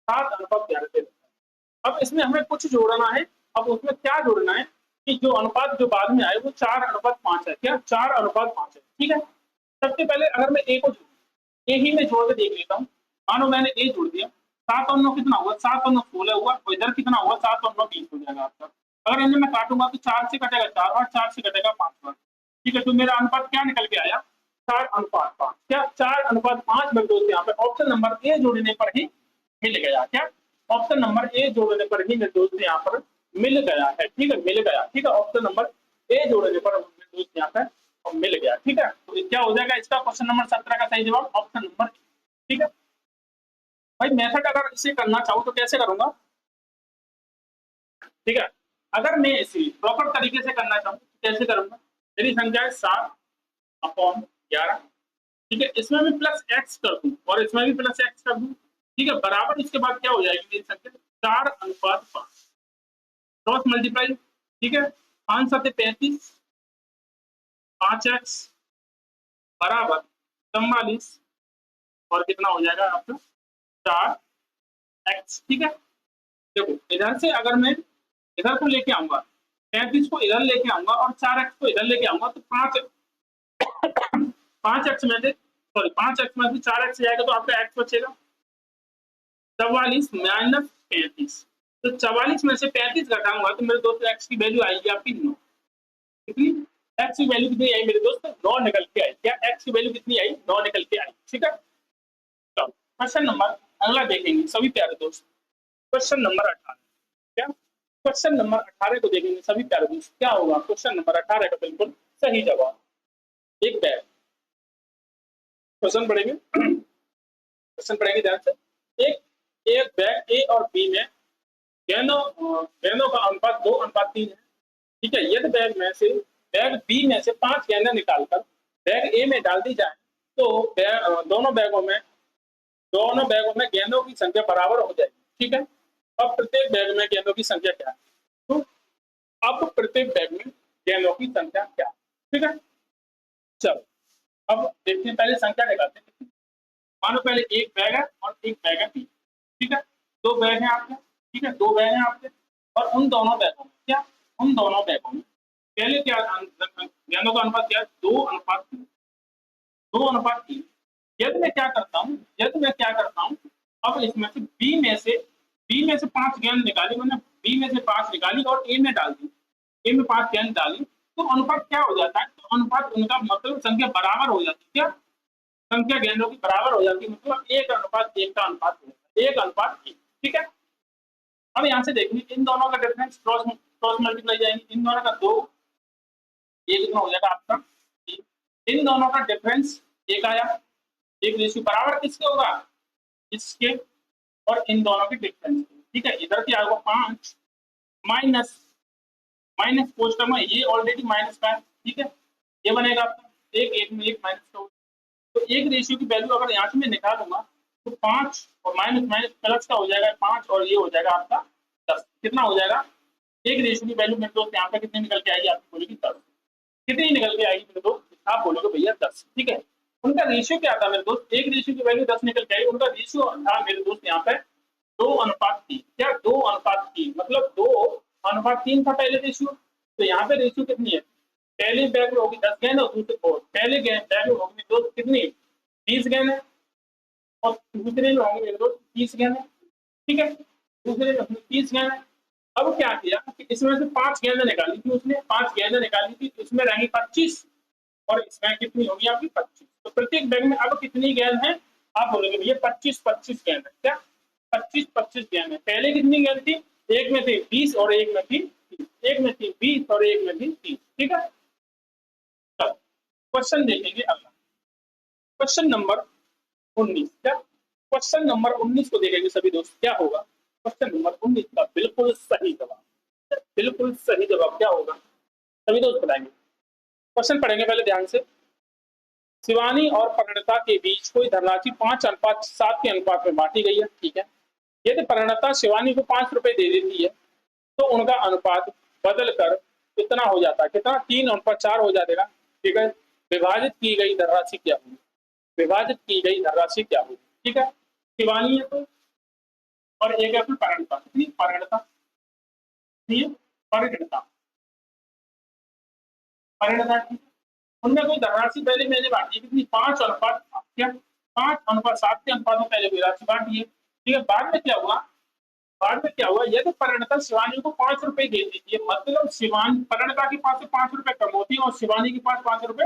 S1: 7:11 दे रखा है। अब इसमें हमें कुछ जोड़ना है। अब उसमें क्या जोड़ना है कि जो अनुपात जो बाद में आए वो 4:5 है। क्या? 4:5 है। ठीक है, सबसे पहले अगर मैं ए को जोड़ू, ए ही में जोड़ के देख लेता हूँ। मानो मैंने ए जोड़ दिया, 7 और 9 कितना हुआ? 7 और 9 16 हुआ, और इधर कितना हुआ? 7 और 9 20 हो जाएगा आपका। अगर इन्हें मैं काटूंगा तो 4 से कटेगा 4 और 4 से कटेगा 5 बार। ठीक है, तो मेरा अनुपात क्या निकल के आया? 4:5। क्या? 4:5 मेरे दोस्त यहाँ पे ऑप्शन नंबर ए जोड़ने पर ही मिल गया। क्या? ऑप्शन नंबर ए जोड़ने पर ही मेरे दोस्त यहाँ पर मिल गया है। ठीक है, मिल गया। ठीक है, ऑप्शन नंबर ए जोड़ने पर मेरे दोस्त यहाँ पे और मिल गया। ठीक है, तो क्या हो जाएगा इसका? क्वेश्चन नंबर 17 का सही जवाब ऑप्शन नंबर। ठीक है भाई, मेथड अगर इसे करना चाहूँ तो कैसे करूंगा? ठीक है, अगर मैं इसे प्रॉपर तरीके से करना चाहूँ तो कैसे करूंगा? मेरी संख्या है 7/11। ठीक है, इसमें भी प्लस एक्स कर दूं और इसमें भी प्लस एक्स कर दूं। ठीक है, बराबर इसके बाद क्या हो जाएगी मेरी संख्या? 4:5, क्रॉस मल्टीप्लाई। ठीक है, 5 7 35, 5x बराबर 44, और कितना हो जाएगा आपका? 4x। ठीक है, देखो इधर से अगर मैं इधर को लेके आऊंगा, 35 को इधर लेके आऊंगा और 4x को इधर लेके आऊंगा, तो 5x में से सॉरी 5x में से 4x जाएगा तो आपका x बचेगा 44 माइनस 35। तो 44 में से 35 घटाऊंगा तो मेरे दोस्त x की वैल्यू आएगी आपकी 9। कितनी? x की वैल्यू कितनी आई मेरे दोस्त? 9 निकल के आई। क्या x की वैल्यू कितनी आई? 9 निकल के आई। ठीक है, चलो क्वेश्चन नंबर अगला देखेंगे सभी प्यारे दोस्त। Question number 18। क्या क्वेश्चन नंबर 18 को देखेंगे सभी प्यारे दोस्त। क्या होगा क्वेश्चन नंबर 18 का बिल्कुल सही जवाब? एक बैग। क्वेश्चन पढ़ेंगे क्वेश्चन पढ़ेंगे ध्यान से। एक एक बैग ए और बी में गेंदों का अनुपात 2:3 है। ठीक है, यदि बैग बी में से 5 गेंदें निकालकर बैग ए में डाल दी जाए तो दोनों बैगों में गेंदों की संख्या बराबर हो जाएगी। ठीक है, अब प्रत्येक बैग में गेंदों की संख्या क्या है? तो अब प्रत्येक बैग में गेंदों की संख्या क्या है? ठीक है, चलो अब देखते हैं, पहले संख्या निकालते हैं। मानो पहले एक बैग है और एक बैग है बी। ठीक है, दो बैग हैं आपके। ठीक है, दो बैग हैं आपके और उन दोनों बैगों में क्या, उन दोनों बैगों में पहले क्या गेंदों का अनुपात क्या है? 2:3। यदि मैं क्या करता हूँ, अब इसमें से बी में से 5 गेंद निकाली, मैंने बी में से 5 निकाली और ए में डाल दी। ए में 5 गेंद डाली तो अनुपात क्या हो जाता है? तो अनुपात उनका मतलब संख्या बराबर हो जाती है। क्या संख्या गेंदों की बराबर हो जाती है, मतलब 1:1 का अनुपात हो जाता है, 1:1। ठीक है, अब यहाँ से देखिए इन दोनों का डिफरेंस क्रॉस मल्टीप्लाई जाएंगे। इन दोनों का 2, ये कितना हो जाएगा आपका 3। इन दोनों का डिफरेंस 1 आया। एक रेशियो बराबर किसके होगा? इसके और इन दोनों के डिफरेंस। ठीक है, इधर क्या होगा 5 माइनस माइनस पोस्टर में ये ऑलरेडी माइनस का है। ठीक है, ये बनेगा आपका एक में एक माइनस का। तो एक रेशियो की वैल्यू अगर यहाँ से मैं निकालूंगा तो 5 और माइनस माइनस प्लस का हो जाएगा 5 और ये हो जाएगा आपका 10। कितना हो जाएगा? एक रेशियो की वैल्यू मेरे दोस्त यहाँ पे कितनी निकल के आएगी? आपकी बोलेगी 10। कितनी निकल के आएगी मेरे दोस्त? आप बोलोगे भैया 10। ठीक है, उनका रेशियो क्या था मेरे दोस्त? एक रेशियो की वैल्यू 10 निकल के आई। उनका रेशियो था मेरे दोस्त यहाँ पे 2:3। क्या 2:3 मतलब 2:3 था पहले रेशियो। तो यहाँ पे रेशियो कितनी है? पहले बैग में होगी 10 गेंद और दूसरे पहले बैग में होगी दोस्त कितनी? 20 गेंद है और दूसरे में होंगे मेरे दोस्त 30 गेंद है। ठीक है, दूसरे में 30 गेंद है। अब क्या किया कि इसमें से 5 गेंदें निकाली थी उसने, 5 गेंदें निकाली थी, इसमें रहेंगी 25 और इसमें कितनी होगी आपकी 25। तो प्रत्येक बैग में अब कितनी गेंद है? आप बोलोगे भैया 25 गेंद है। क्या 25 गेंद है? पहले कितनी गेंद थी? एक में थी 20 और एक में थी 30। एक में थी 20 और एक में थी 30। ठीक है, तब क्वेश्चन देखेंगे अगला। Question number 19। क्या क्वेश्चन नंबर 19 को देखेंगे सभी दोस्त। क्या होगा क्वेश्चन नंबर 19 का बिल्कुल सही जवाब? बिल्कुल सही जवाब क्या होगा सभी दोस्त बताएंगे। क्वेश्चन पढ़ेंगे पहले ध्यान से। शिवानी और परिणता के बीच कोई धनराशि 5:7 के अनुपात में बांटी गई है। ठीक है, यदि परिणता शिवानी को 5 रुपए दे देती है तो उनका अनुपात बदलकर कितना हो जाता है? कितना? 3:4 हो जाएगा। ठीक है, विभाजित की गई धनराशि क्या होगी? विभाजित की गई धनराशि क्या होगी? ठीक है, शिवानी है तो और एक है परिणता। कितनी? परिणता। परिणता परिणता ठीक है, उनमें कोई धनराशि पहले मैंने बांटी है कितनी? 5:7। क्या 5:7 के अनुपात में पहले कोई राशि बांटी है। ठीक है, बाद में क्या हुआ? यदि परिणता शिवानी को 5 रुपए दे देती है, मतलब शिवानी परिणता के पास से 5 रुपए कम होती है और शिवानी के पास 5 रुपए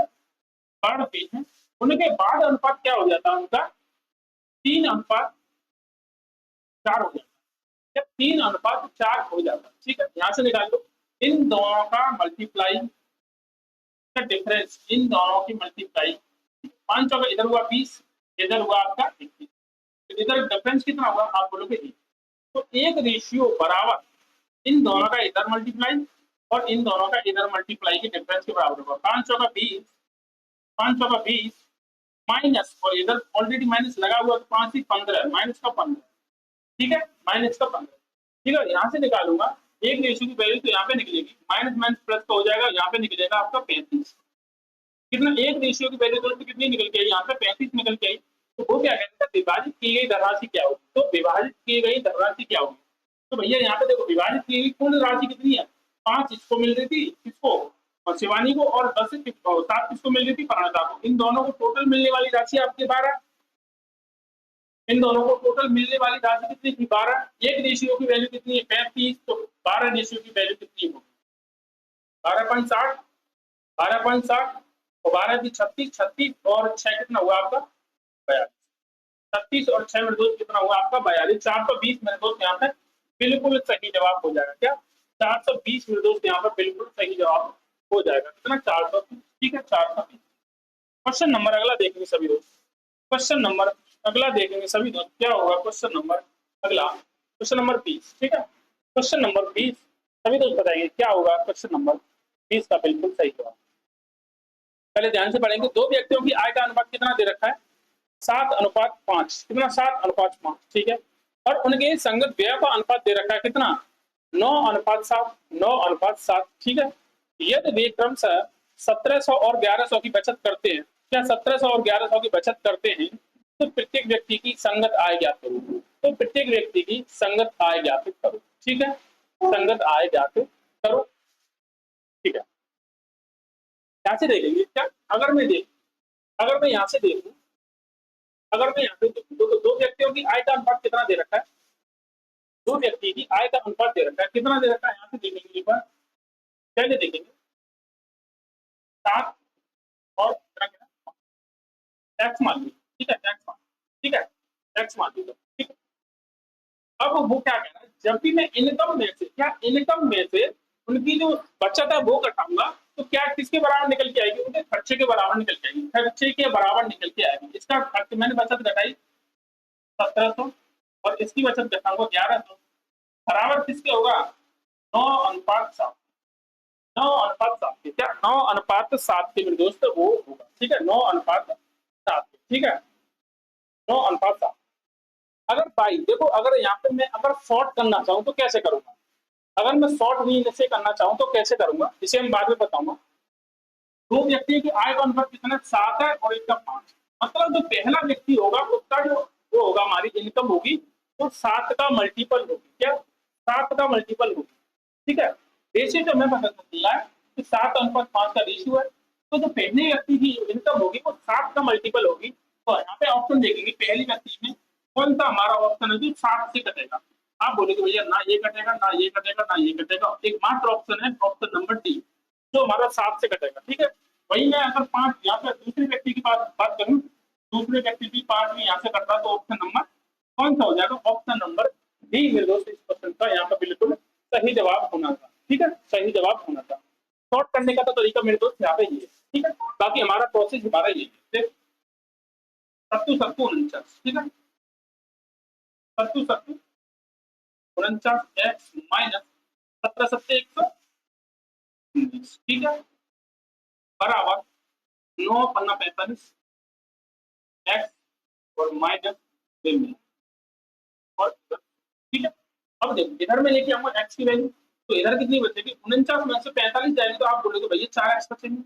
S1: बढ़ते हैं। उनके बाद अनुपात क्या हो जाता है उनका? 3:4 हो जाता है। जब 3:4 हो जाता है, ठीक है, यहां से निकाल लो इन दोनों का मल्टीप्लाई का डिफरेंस, इन दोनों की मल्टीप्लाई 5 का इधर हुआ 20, इधर हुआ आपका 21, तो इधर डिफरेंस कितना होगा? आप बोलोगे 1। तो एक रेशियो बराबर इन दोनों का इधर मल्टीप्लाई और इन दोनों का इधर मल्टीप्लाई के डिफरेंस के बराबर होगा। 5 का 20 माइनस और इधर ऑलरेडी माइनस लगा हुआ तो 5 से 15 माइनस का 15। ठीक है, माइनस का 15। ठीक है, यहाँ से निकालूंगा एक रेशियो की वैल्यू तो यहाँ पे निकलेगी, माइनस माइनस प्लस का हो जाएगा, यहाँ पे निकलेगा आपका 35। कितना? एक रेशियो की वैल्यू तो कितनी निकल के आई? यहाँ पे 35 निकल के आई। तो वो क्या कहता है? विभाजित की गई धनराशि क्या होगी? तो विभाजित की गई धनराशि क्या होगी? तो भैया यहाँ पे देखो विभाजित की गई कुल राशि कितनी है? 5 इसको मिल रही थी, किसको? और शिवानी को और 7 किसको मिल रही थी, प्रणता को। इन दोनों को टोटल मिलने वाली राशि आपकी 12। इन दोनों को टोटल मिलने वाली राशि कितनी थी, 12। एक रेशियो की वैल्यू कितनी है, 35। तो 12 रेशियो की वैल्यू कितनी होगी, 12.60। 12.60 और 12 की 36, 36 और 6 कितना हुआ आपका, 42। 36 और 6 मेरे दोस्त कितना हुआ आपका, 42। 420 मेरे दोस्त यहाँ पे बिल्कुल सही जवाब हो जाएगा। क्या 420 मेरे दोस्त यहाँ पर बिल्कुल सही जवाब हो जाएगा। कितना, 420। ठीक है, 420। क्वेश्चन नंबर अगला देखेंगे सभी दोस्त। क्वेश्चन नंबर अगला देखेंगे सभी दोस्त, क्या होगा क्वेश्चन नंबर अगला, क्वेश्चन नंबर 20। ठीक है, क्वेश्चन नंबर 20 सभी दोस्त बताएंगे क्या होगा क्वेश्चन नंबर 20 का बिल्कुल सही जवाब। पहले ध्यान से पढ़ेंगे। दो व्यक्तियों की आय का अनुपात कितना दे रखा है, 7:5। कितना, 7:5। ठीक है, और उनके संगत व्यय का अनुपात दे रखा है कितना, 9:7। 9:7। ठीक है, यदि वे क्रमशः 1700 और 1100 की बचत करते हैं, क्या 1700 और 1100 की बचत करते हैं, तो प्रत्येक व्यक्ति की संगत आय ज्ञात करो। तो प्रत्येक व्यक्ति की संगत आय ज्ञात करो। ठीक है, संगत आय ज्ञात करो। ठीक है, यहाँ से देखेंगे क्या, अगर मैं यहाँ से देखूं, अगर मैं यहाँ पे देखूं तो दो व्यक्तियों की आय का अनुपात कितना दे रखा है, दो व्यक्ति की आय का अनुपात दे रखा है, कितना दे रखा है, यहाँ से देखेंगे एक बार। पहले देखेंगे 7 और टैक्स मान लीजिए। ठीक है, टैक्स मान, ठीक है, टैक्स मान लीजिए। ठीक है, अब वो क्या कह रहा है, जब भी मैं इनकम में से, क्या इनकम में से उनकी जो बचत है वो घटाऊंगा, तो क्या किसके बराबर निकल के आएगी, उनके खर्चे के बराबर निकल के आएगी, खर्चे के बराबर निकल के आएगी। इसका खर्च मैंने बचत घटाई 1700 और इसकी बचत घटाऊंगा 1100, बराबर किसके होगा, 9:7। 9:7 के, क्या 9:7 के मेरे दोस्त वो होगा। ठीक है, 9:7 के। ठीक है, 9:7। अगर भाई देखो, अगर यहाँ पे मैं अगर शॉर्ट करना चाहूँ तो कैसे करूंगा, अगर मैं शॉर्ट वी से करना चाहूँ तो कैसे करूंगा, इसे हम बाद में बताऊंगा। दो व्यक्ति की आय का अनुपात कितना, 7 है और एक का 5। मतलब जो पहला व्यक्ति होगा उसका जो वो होगा, हमारी इनकम होगी वो 7 का मल्टीपल होगी। क्या, 7 का मल्टीपल होगी। ठीक है, रेशियो जो मैं पता दिया है कि 7:5 का रेशियो है, तो जो पहले व्यक्ति की इनकम होगी वो 7 का मल्टीपल होगी। तो यहाँ पे ऑप्शन देखेंगे, पहली व्यक्ति में कौन सा हमारा ऑप्शन है जो 7 से कटेगा। आप बोलेगे भैया ना ये कटेगा, ना ये कटेगा, ना ये कटेगा, एक मात्र ऑप्शन है, ऑप्शन नंबर डी, जो हमारा 7 से कटेगा। ठीक है, वही मैं अगर 5 यहाँ पे दूसरे व्यक्ति की बात करूँ, दूसरे व्यक्ति की 5 भी यहाँ से करता तो ऑप्शन नंबर कौन सा हो जाएगा, ऑप्शन नंबर डी मेरे दोस्त इस क्वेश्चन का यहाँ पे बिल्कुल सही जवाब होना था। ठीक है, सही जवाब होना था। शॉर्ट करने का तो तरीका मेरे दोस्त यहाँ पे ये है। ठीक है, बाकी हमारा प्रोसेस हमारा ये है, 7:49। ठीक है, 7:49 एक्स माइनस 17 × 7 = 119। ठीक है, बराबर 9×45 एक्स और माइनस और ठीक है। अब देखो इधर में लेके आऊंगा एक्स की वैल्यू, तो इधर कितनी बचेगी, 49 में से 45 जाएंगे तो आप बोलोगे भैया 4x बचेंगे,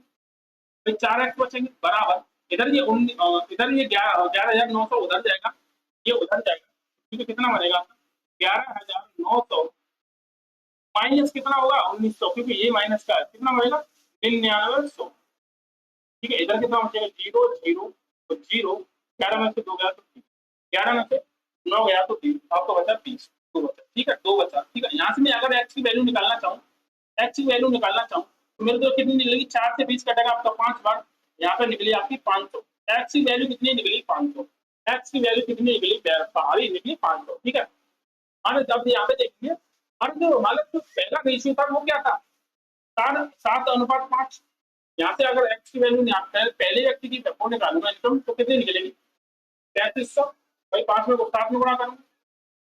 S1: फिर 4x बचेंगे, बराबर इधर ये 11,900 उधर जाएगा, ये उधर जाएगा, ठीक है, कितना बनेगा 11,900 माइनस कितना होगा 1900, क्योंकि ये माइनस का है, कितना बनेगा 9900। ठीक है, इधर कितना बचेगा 0 0 तो 0, 11 में से 2 गया तो 11 में से 9 गया तो 3, आपको बचा 20, 2 बचा। ठीक है, 2 बचा। ठीक है, यहाँ से मैं अगर x की वैल्यू निकालना चाहूँ, x की वैल्यू निकालना चाहूँ तो मेरे को कितनी निकलेगी, 4 से 20 कटेगा आपका 5 बार, यहाँ पे निकली आपकी 500। x की वैल्यू कितनी निकली 500, x की वैल्यू कितनी निकली, हमारी निकली 500। ठीक है, और जब यहाँ पे देखिए, और जो हमारा जो पहला रेशियो था वो क्या था, 7:5। यहाँ से अगर x की वैल्यू पहले व्यक्ति की वो निकालूंगा इनकम, तो कितनी निकलेगी 3300, भाई 5 में 7 में गुणा करूंगा।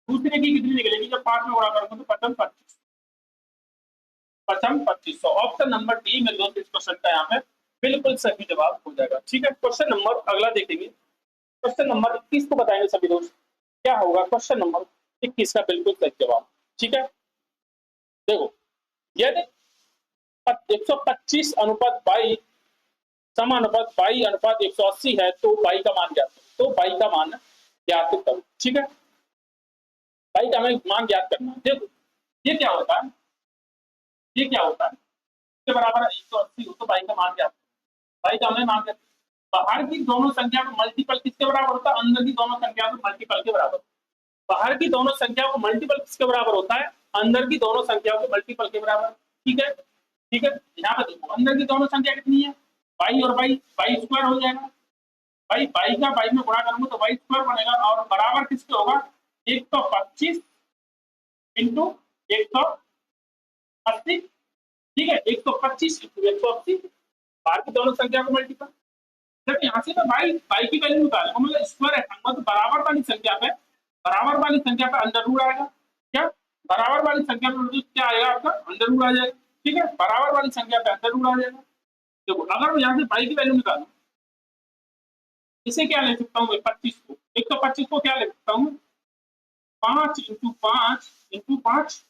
S1: दूसरे की कितनी निकलेगी, जब 5 में गुणा करूंगा तो 2500। ऑप्शन नंबर डी मेरे दोस्त इस क्वेश्चन का यहाँ पे बिल्कुल सही जवाब हो जाएगा। ठीक है, क्वेश्चन नंबर अगला देखेंगे, क्वेश्चन नंबर 21 को बताएंगे सभी दोस्त, क्या होगा क्वेश्चन नंबर 21 का बिल्कुल सही जवाब। ठीक है, देखो यदि 125:22 समानुपात 22:180 है तो बाई का मान ज्ञात करो। तो बाई का मान ज्ञात करो। ठीक है, बाई का हमें मान ज्ञात करना है। देखो ये क्या होता है, ये क्या होता है, किसके बराबर है 180, वो तो बाई का मान क्या, बाई का हमें मान क्या, बाहर की दोनों संख्या का मल्टीपल किसके बराबर होता है, अंदर की दोनों संख्या को मल्टीपल के बराबर। बाहर की दोनों संख्या को मल्टीपल किसके बराबर होता है, अंदर की दोनों संख्या को मल्टीपल के बराबर। ठीक है, ठीक है, यहाँ पे देखो अंदर की दोनों संख्या कितनी है, बाई और बाई, बाई स्क्वायर हो जाएगा, भाई बाई का बाई में गुणा करूंगा तो बाई स्क्वायर बनेगा, और बराबर किसके होगा 125 इंटू 180। ठीक है, 125 इंटू 180, बाहर की दोनों संख्या को मल्टीपल। जब यहाँ से मैं बाई बाई की वैल्यू निकालूंगा, मतलब स्क्वायर हटाऊंगा तो बराबर वाली संख्या पे, बराबर वाली संख्या पे अंडर रूट आएगा। क्या, बराबर वाली संख्या पे क्या आएगा आपका, अंडर रूट आ जाएगा। ठीक है, बराबर वाली संख्या पे अंडर रूट आ जाएगा। देखो अगर मैं यहाँ से बाई की वैल्यू निकालू, इसे क्या ले सकता हूँ 25 को, 125 को क्या ले सकता हूँ 5 इंटू 5 इंटू 5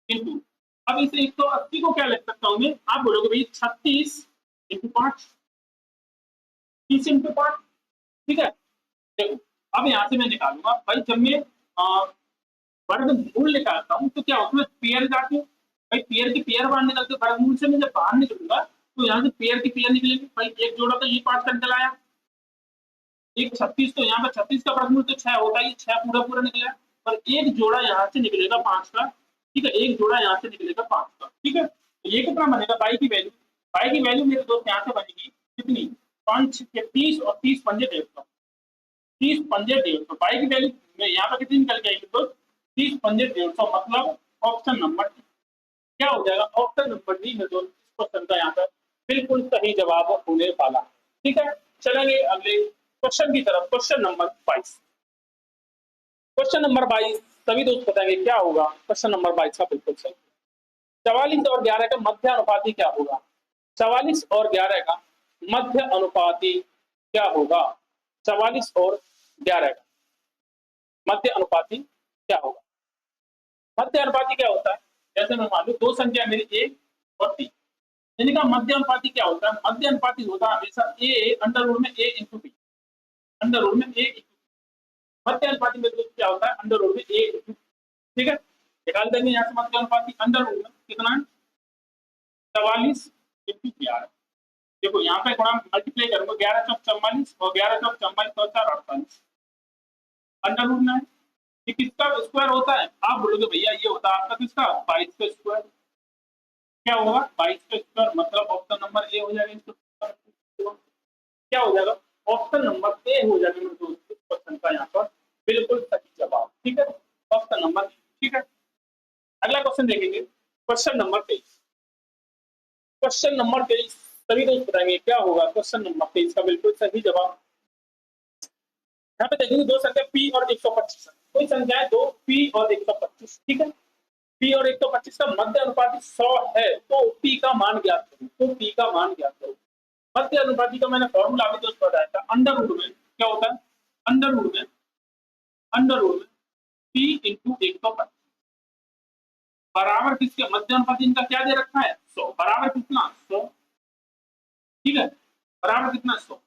S1: इंटू, अब इसे 180 को क्या ले सकता हूँ मैं, आप बोलोगे भाई 36 इंटू 5, 30 इंटू 5। ठीक है, देखो अब यहाँ से मैं निकालूंगा भाई, जब मैं वर्गमूल निकालता हूँ तो क्या होता है पेयर जाती हूँ, भाई पेयर की पेयर बाहर निकलते, वर्गमूल से मैं जब बाहर निकलूंगा तो यहाँ से पेयर की पेयर निकलेगी, भाई एक जोड़ा तो ये 5 का निकल आया, एक 36, तो यहाँ पे 36 का वर्गमूल तो 6 होता है, 6 पूरा पूरा निकला, और एक जोड़ा यहाँ से निकलेगा 5 का। ठीक है, एक जोड़ा यहाँ से निकलेगा 5 का। ठीक है, तो ये कितना बनेगा बाई की वैल्यू, बाई की वैल्यू मेरे दोस्त यहाँ से बनेगी कितनी, 5 के 30 और 30 पंजे 150, 30 पंजे 150, बाई की वैल्यू यहाँ पे कितनी निकल जाएगी दोस्त, 30 पंजे 150, मतलब ऑप्शन नंबर डी। क्या हो जाएगा, ऑप्शन नंबर डी में दोस्त इस क्वेश्चन का यहाँ पर बिल्कुल सही जवाब होने वाला। ठीक है, चलेंगे अगले क्वेश्चन की तरफ, क्वेश्चन नंबर 22। क्वेश्चन नंबर 22 सभी दोस्त बताएंगे क्या होगा, क्वेश्चन नंबर 22 का बिल्कुल सही। 44 और 11 का मध्य अनुपाती क्या होगा, 44 और 11 का मध्य अनुपाती क्या होगा, 44 और 11 का मध्य अनुपाती क्या होगा। मध्य अनुपाती क्या होता है, जैसे मैं मान लू दो संख्या मेरी ए और बी, इनका मध्य अनुपाती क्या होता है, मध्य अनुपाती होता है हमेशा ए अंडर रूट में ए इंटू बी, अंडर रूट में ए, मध्य अनुपाती में क्या होता है अंडर रूट में ए। ठीक है, निकाल देंगे यहाँ से मध्य अनुपाती, अंडर रूट में कितना है 44 इंटू 11। देखो यहाँ पे गुणा मल्टीप्लाई करूंगा, 11 चौक 44 और 11 चौक 44 तो 4 48, अंडर रूट में ये किसका स्क्वायर होता है, आप बोलोगे भैया ये होता है आपका किसका 22 का स्क्वायर। क्या होगा 22 का स्क्वायर, मतलब ऑप्शन नंबर ए हो जाएगा, क्या हो जाएगा ऑप्शन नंबर ए हो जाएगा मेरे दोस्त इस क्वेश्चन का यहाँ पर बिल्कुल सही जवाब। ठीक है, ऑप्शन नंबर। ठीक है, अगला क्वेश्चन देखेंगे, क्वेश्चन नंबर 23। क्वेश्चन नंबर 23 सभी दोस्त बताएंगे क्या होगा, क्वेश्चन नंबर 23 का बिल्कुल सही जवाब। यहाँ पे देखेंगे दो संख्या P और 125, कोई संख्या है दो P और 125। ठीक है, P और 125 का मध्य अनुपाती 100 है, तो P का मान ज्ञात करो, तो P का मान ज्ञात करो। मध्य अनुपाती का मैंने फॉर्मूला अभी दोस्त बताया था, अंडर रूट में क्या होता है, अंडर रूट में P इंटू 125 बराबर किसके, मध्य अनुपाती इनका क्या दे रखा है 100, बराबर कितना 100। ठीक है, बराबर कितना 100।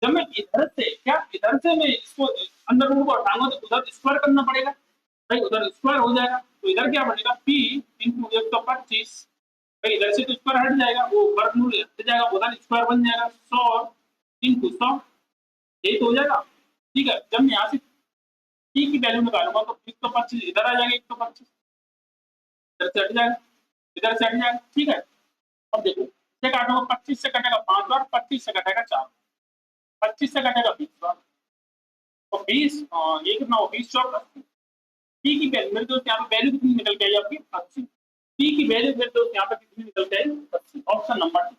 S1: जब मैं इधर से क्या, इधर से मैं इसको अंडर रूट को हटाऊंगा तो उधर स्क्वायर करना पड़ेगा, भाई उधर स्क्वायर हो जाएगा, तो इधर क्या बनेगा P इंटू 125, भाई इधर से तो स्क्वायर हट जाएगा, वो वर्गमूल हट जाएगा, उधर स्क्वायर बन जाएगा 100 इंटू 100, यही तो हो जाएगा। ठीक है, जब मैं यहाँ से P की वैल्यू निकालूंगा तो 125 इधर आ जाएगा, 125 इधर से हट जाएगा, इधर से हट जाएगा। ठीक है, अब देखो से काटोगे 25 से कटेगा 5 बार, 25 से कटेगा 4, 25 से कटेगा 20 बार, तो 20 ये कितना हो 20 चौक 80। P की वैल्यू मेरे दोस्त यहाँ पे वैल्यू कितनी निकल के आई आपकी 80, P की वैल्यू मेरे दोस्त यहाँ पे कितनी निकल के आई 80, ऑप्शन नंबर डी।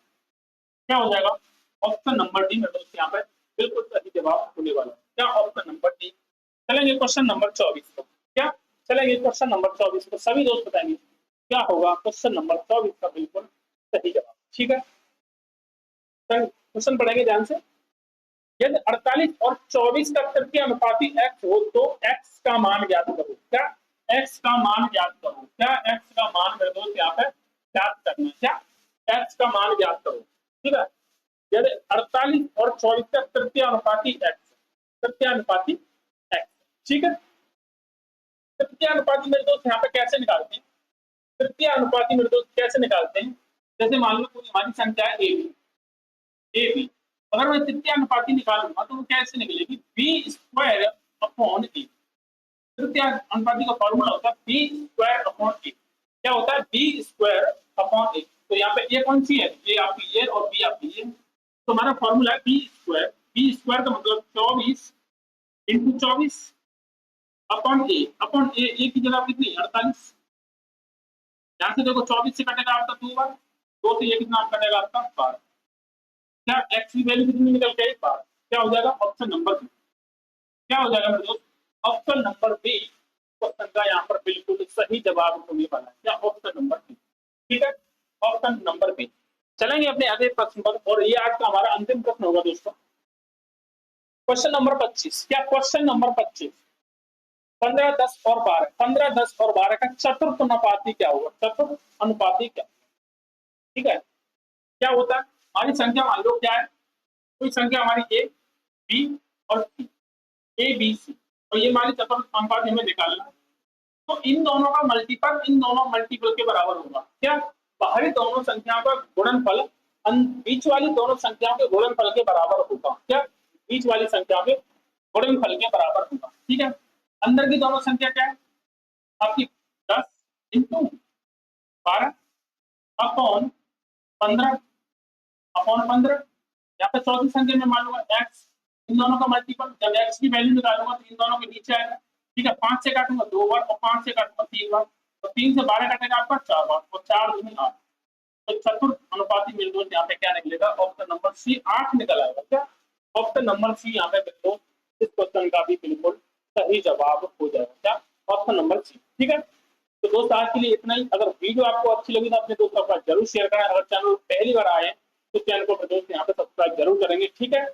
S1: क्या हो जाएगा ऑप्शन नंबर डी मेरे दोस्त यहाँ पे बिल्कुल सही जवाब होने वाला, क्या ऑप्शन नंबर डी। चलेंगे क्वेश्चन नंबर 24 को, क्या चलेंगे क्वेश्चन नंबर 24 को, सभी दोस्त बताएंगे क्या होगा क्वेश्चन नंबर 24 का बिल्कुल सही जवाब। ठीक है, क्वेश्चन पढ़ेंगे ध्यान से। यदि 48 और 24 का तृतीय अनुपाती x हो तो x का मान ज्ञात करो, क्या x का मान ज्ञात करो, क्या x का मान मेरे दोस्त यहाँ पे ज्ञात करना है, क्या x का मान ज्ञात करो। ठीक है, यदि 48 और 24 का तृतीय अनुपाती x, तृतीय अनुपाती x। ठीक है, तृतीय अनुपाती मेरे दोस्त यहाँ पे कैसे निकालते हैं, तृतीय अनुपाती मेरे दोस्त कैसे निकालते हैं, जैसे मान लो कोई हमारी संख्या है ए बी, अगर मैं तृतीय अनुपाती निकालूंगा तो वो कैसे निकलेगी, बी स्क्वायर अपॉन ए। तृतीय अनुपाती का फॉर्मूला होता है बी स्क्वायर अपॉन ए। क्या होता है, बी स्क्वायर अपॉन ए। तो यहाँ पे ए कौन सी है, ए आप लीजिए और बी आप लीजिए। तो हमारा फॉर्मूला है बी स्क्वायर का मतलब 24 इंटू 24 अपॉन ए की जगह कितनी 48। यहाँ से देखो 24 से कटेगा आपका 2 बार, 2 से ये कितना कटेगा आपका 12। क्या एक्स की वैल्यू कितनी निकल के 12। क्या हो जाएगा ऑप्शन नंबर बी। क्या हो जाएगा मेरे दोस्त, ऑप्शन नंबर बी क्वेश्चन का यहाँ पर बिल्कुल सही जवाब होने वाला है। क्या ऑप्शन नंबर बी, ठीक है, ऑप्शन नंबर बी। चलेंगे अपने अगले प्रश्न पर, और ये आज का हमारा अंतिम प्रश्न होगा दोस्तों, क्वेश्चन नंबर 25। क्या क्वेश्चन नंबर 25 15, 10 और 12, 15, 10 और 12 का चतुर्थ अनुपाती क्या होगा, चतुर्थ अनुपाती क्या, ठीक है। क्या होता है, हमारी संख्या मान लो क्या है, कोई संख्या हमारी ए बी और सी, ए बी सी, और ये हमारी चतुर्थ अनुपाती हमें निकालना है। तो इन दोनों का मल्टीपल इन दोनों मल्टीपल के बराबर होगा। क्या, बाहरी दोनों संख्याओं का गुणनफल बीच वाली दोनों संख्याओं के गुणनफल के बराबर होगा। क्या, बीच वाली संख्या के गुणनफल के बराबर होगा, ठीक है। अंदर की दोनों संख्या क्या है आपकी, 10 इंटू 12 अपॉन 15 अपॉन 15। यहाँ पे चौथी संख्या में मान लूंगा एक्स, इन दोनों का मल्टीपल, जब एक्स की वैल्यू निकालूंगा तो इन दोनों के नीचे आएगा, ठीक है। 5 से काटूंगा 2 बार और 5 से काटूंगा 3 बार, तो 3 से 12 काटेगा आपका 4 बार, और 4 दूनी 8। तो चतुर्थ अनुपाती बिंदु यहाँ पे क्या निकलेगा, ऑप्शन नंबर सी 8 निकल आएगा। क्या, ऑप्शन नंबर सी यहाँ पे बिंदु इस क्वेश्चन का भी बिल्कुल सही जवाब हो जाएगा। क्या, ऑप्शन नंबर सी, ठीक है। तो दोस्त आज के लिए इतना ही। अगर वीडियो आपको अच्छी लगी तो अपने दोस्तों के साथ जरूर शेयर करें। अगर चैनल पहली बार आए तो चैनल को दोस्त यहाँ पे सब्सक्राइब जरूर करेंगे, ठीक है।